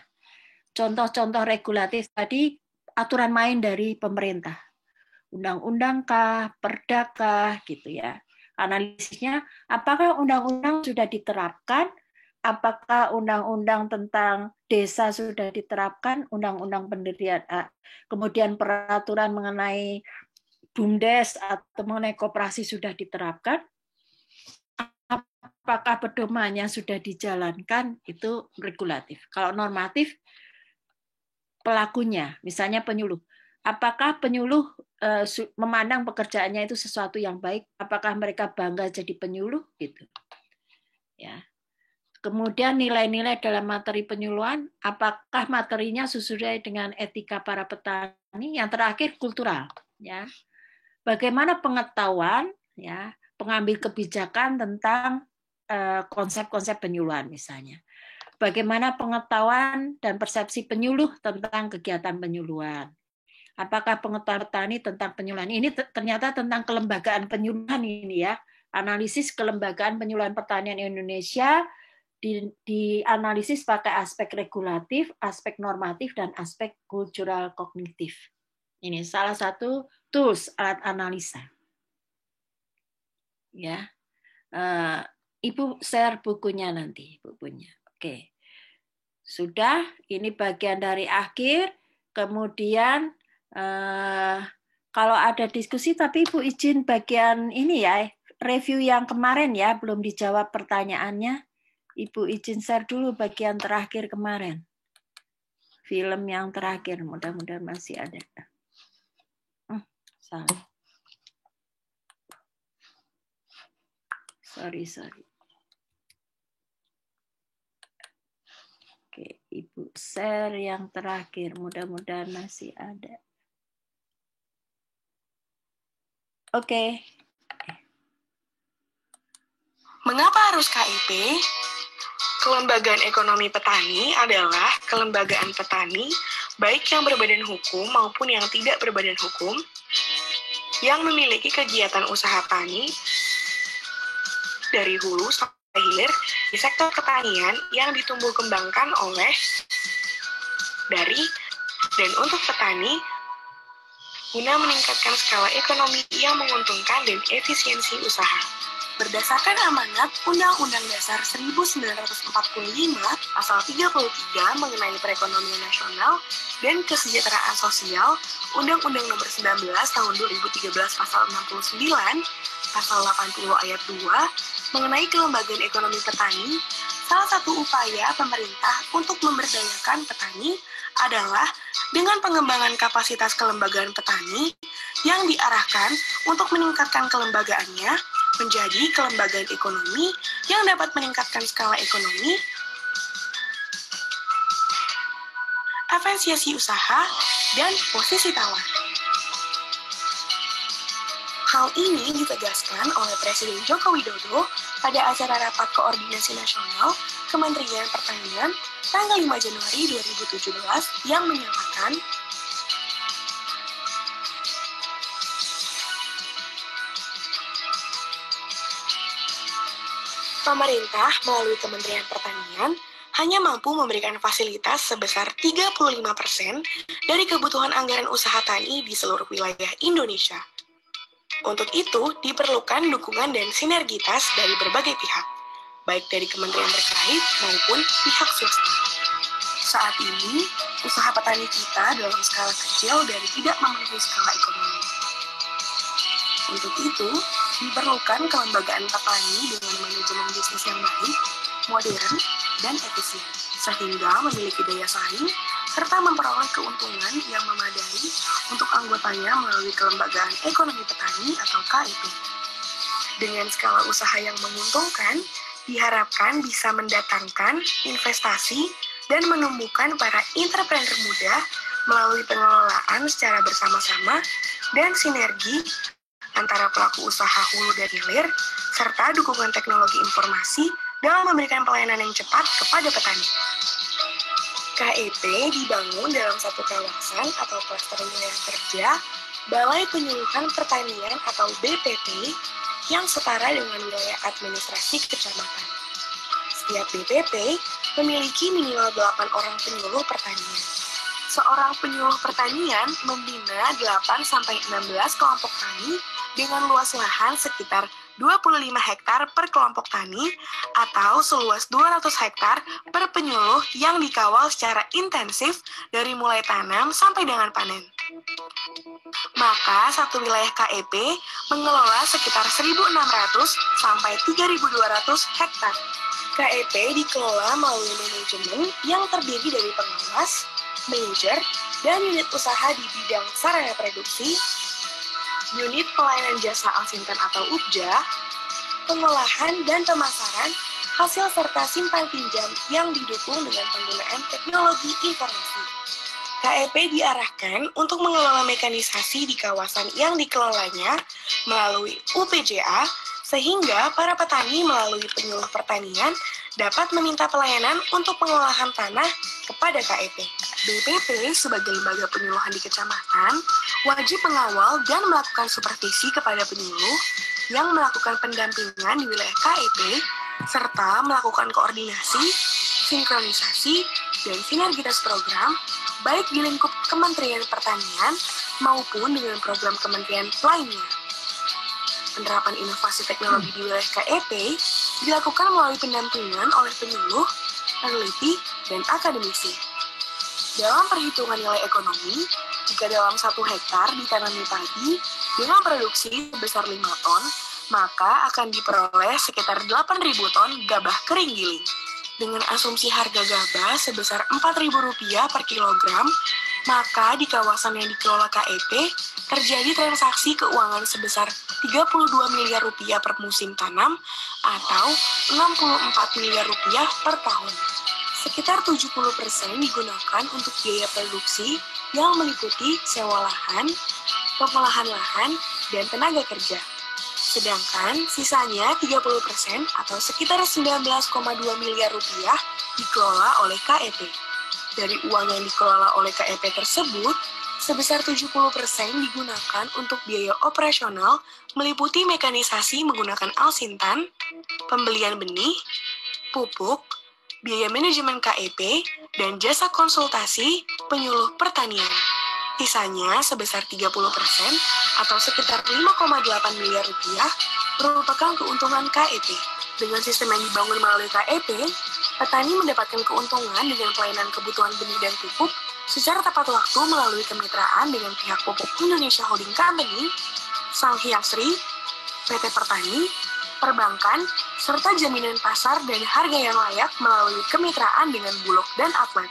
Contoh-contoh regulatif tadi, aturan main dari pemerintah. Undang-undang kah, perda kah, gitu ya. Analisisnya, apakah undang-undang sudah diterapkan? Apakah undang-undang tentang desa sudah diterapkan, undang-undang pendirian, kemudian peraturan mengenai BUMDes atau mengenai koperasi sudah diterapkan, apakah pedomannya sudah dijalankan, itu regulatif. Kalau normatif, pelakunya, misalnya penyuluh. Apakah penyuluh memandang pekerjaannya itu sesuatu yang baik? Apakah mereka bangga jadi penyuluh? Gitu. Ya. Kemudian nilai-nilai dalam materi penyuluhan, apakah materinya sesuai dengan etika para petani? Yang terakhir kultural, ya. Bagaimana pengetahuan, ya, pengambil kebijakan tentang konsep-konsep penyuluhan misalnya. Bagaimana pengetahuan dan persepsi penyuluh tentang kegiatan penyuluhan. Apakah pengetahuan petani tentang penyuluhan? Ini ternyata tentang kelembagaan penyuluhan ini ya. Analisis kelembagaan penyuluhan pertanian Indonesia dianalisis pakai aspek regulatif, aspek normatif, dan aspek cultural kognitif. Ini salah satu tools alat analisa. Ya, Ibu share bukunya nanti, bukunya. Oke, sudah. Ini bagian dari akhir. Kemudian kalau ada diskusi, tapi Ibu izin bagian ini ya, review yang kemarin ya, belum dijawab pertanyaannya. Ibu izin share dulu bagian terakhir kemarin. Film yang terakhir, mudah-mudahan masih ada. Salah. Sorry. Oke, Ibu share yang terakhir, mudah-mudahan masih ada. Oke.
Mengapa harus KIP? Kelembagaan Ekonomi Petani adalah kelembagaan petani, baik yang berbadan hukum maupun yang tidak berbadan hukum, yang memiliki kegiatan usaha tani dari hulu sampai hilir di sektor pertanian yang ditumbuh kembangkan oleh, dari, dan untuk petani, guna meningkatkan skala ekonomi yang menguntungkan dan efisiensi usaha. Berdasarkan amanat Undang-Undang Dasar 1945, Pasal 33 mengenai perekonomian nasional dan kesejahteraan sosial, Undang-Undang Nomor 19 Tahun 2013 Pasal 69, Pasal 80 Ayat 2 mengenai kelembagaan ekonomi petani, salah satu upaya pemerintah untuk memberdayakan petani adalah dengan pengembangan kapasitas kelembagaan petani yang diarahkan untuk meningkatkan kelembagaannya menjadi kelembagaan ekonomi yang dapat meningkatkan skala ekonomi, efisiensi usaha, dan posisi tawar. Hal ini ditegaskan oleh Presiden Joko Widodo pada acara Rapat Koordinasi Nasional Kementerian Pertanian tanggal 5 Januari 2017 yang menyatakan pemerintah melalui Kementerian Pertanian hanya mampu memberikan fasilitas sebesar 35% dari kebutuhan anggaran usaha tani di seluruh wilayah Indonesia. Untuk itu, diperlukan dukungan dan sinergitas dari berbagai pihak, baik dari kementerian terkait maupun pihak swasta. Saat ini, usaha petani kita dalam skala kecil dan tidak memenuhi skala ekonomi. Untuk itu, diperlukan kelembagaan petani dengan manajemen bisnis yang baik, modern, dan efisien, sehingga memiliki daya saing serta memperoleh keuntungan yang memadai untuk anggotanya melalui Kelembagaan Ekonomi Petani atau KEP. Dengan skala usaha yang menguntungkan, diharapkan bisa mendatangkan investasi dan menumbuhkan para entrepreneur muda melalui pengelolaan secara bersama-sama dan sinergi antara pelaku usaha hulu dan hilir, serta dukungan teknologi informasi dalam memberikan pelayanan yang cepat kepada petani. KEP dibangun dalam satu kawasan atau klaster wilayah kerja Balai Penyuluhan Pertanian atau BPP yang setara dengan wilayah administrasi kecamatan. Setiap BPP memiliki minimal 8 orang penyuluh pertanian. Seorang penyuluh pertanian membina 8-16 kelompok tani dengan luas lahan sekitar 25 hektar per kelompok tani atau seluas 200 hektar per penyuluh yang dikawal secara intensif dari mulai tanam sampai dengan panen. Maka satu wilayah KEP mengelola sekitar 1.600 sampai 3.200 hektar. KEP dikelola melalui manajemen yang terdiri dari pengawas, manajer, dan unit usaha di bidang sarana produksi, unit pelayanan jasa Alsintan atau UPJA, pengolahan dan pemasaran hasil serta simpan pinjam yang didukung dengan penggunaan teknologi informasi. KEP diarahkan untuk mengelola mekanisasi di kawasan yang dikelolanya melalui UPJA, sehingga para petani melalui penyuluh pertanian dapat meminta pelayanan untuk pengolahan tanah kepada KEP. BPP sebagai lembaga penyuluhan di kecamatan wajib mengawal dan melakukan supervisi kepada penyuluh yang melakukan pendampingan di wilayah KEP serta melakukan koordinasi, sinkronisasi, dan sinergitas program baik di lingkup Kementerian Pertanian maupun dengan program kementerian lainnya. Penerapan inovasi teknologi di wilayah KEP dilakukan melalui pendampingan oleh penyuluh, peneliti, dan akademisi. Dalam perhitungan nilai ekonomi, jika dalam 1 hektar ditanami padi dengan produksi sebesar 5 ton, maka akan diperoleh sekitar 8.000 ton gabah kering giling. Dengan asumsi harga gabah sebesar Rp4.000 per kilogram, maka di kawasan yang dikelola KEP terjadi transaksi keuangan sebesar Rp32 miliar per musim tanam atau Rp64 miliar per tahun. Sekitar 70% digunakan untuk biaya produksi yang meliputi sewa lahan, pengolahan lahan, dan tenaga kerja. Sedangkan sisanya 30% atau sekitar Rp19,2 miliar dikelola oleh KEP. Dari uang yang dikelola oleh KEP tersebut, sebesar 70% digunakan untuk biaya operasional meliputi mekanisasi menggunakan Alsintan, pembelian benih, pupuk, biaya manajemen KEP, dan jasa konsultasi penyuluh pertanian. Sisanya sebesar 30% atau sekitar Rp5,8 miliar merupakan keuntungan KEP. Dengan sistem yang dibangun melalui KEP, petani mendapatkan keuntungan dengan pelayanan kebutuhan benih dan pupuk secara tepat waktu melalui kemitraan dengan pihak Pupuk Indonesia Holding Company, Sanghyang Sri, PT Pertani, perbankan, serta jaminan pasar dan harga yang layak melalui kemitraan dengan Bulog dan Outlet.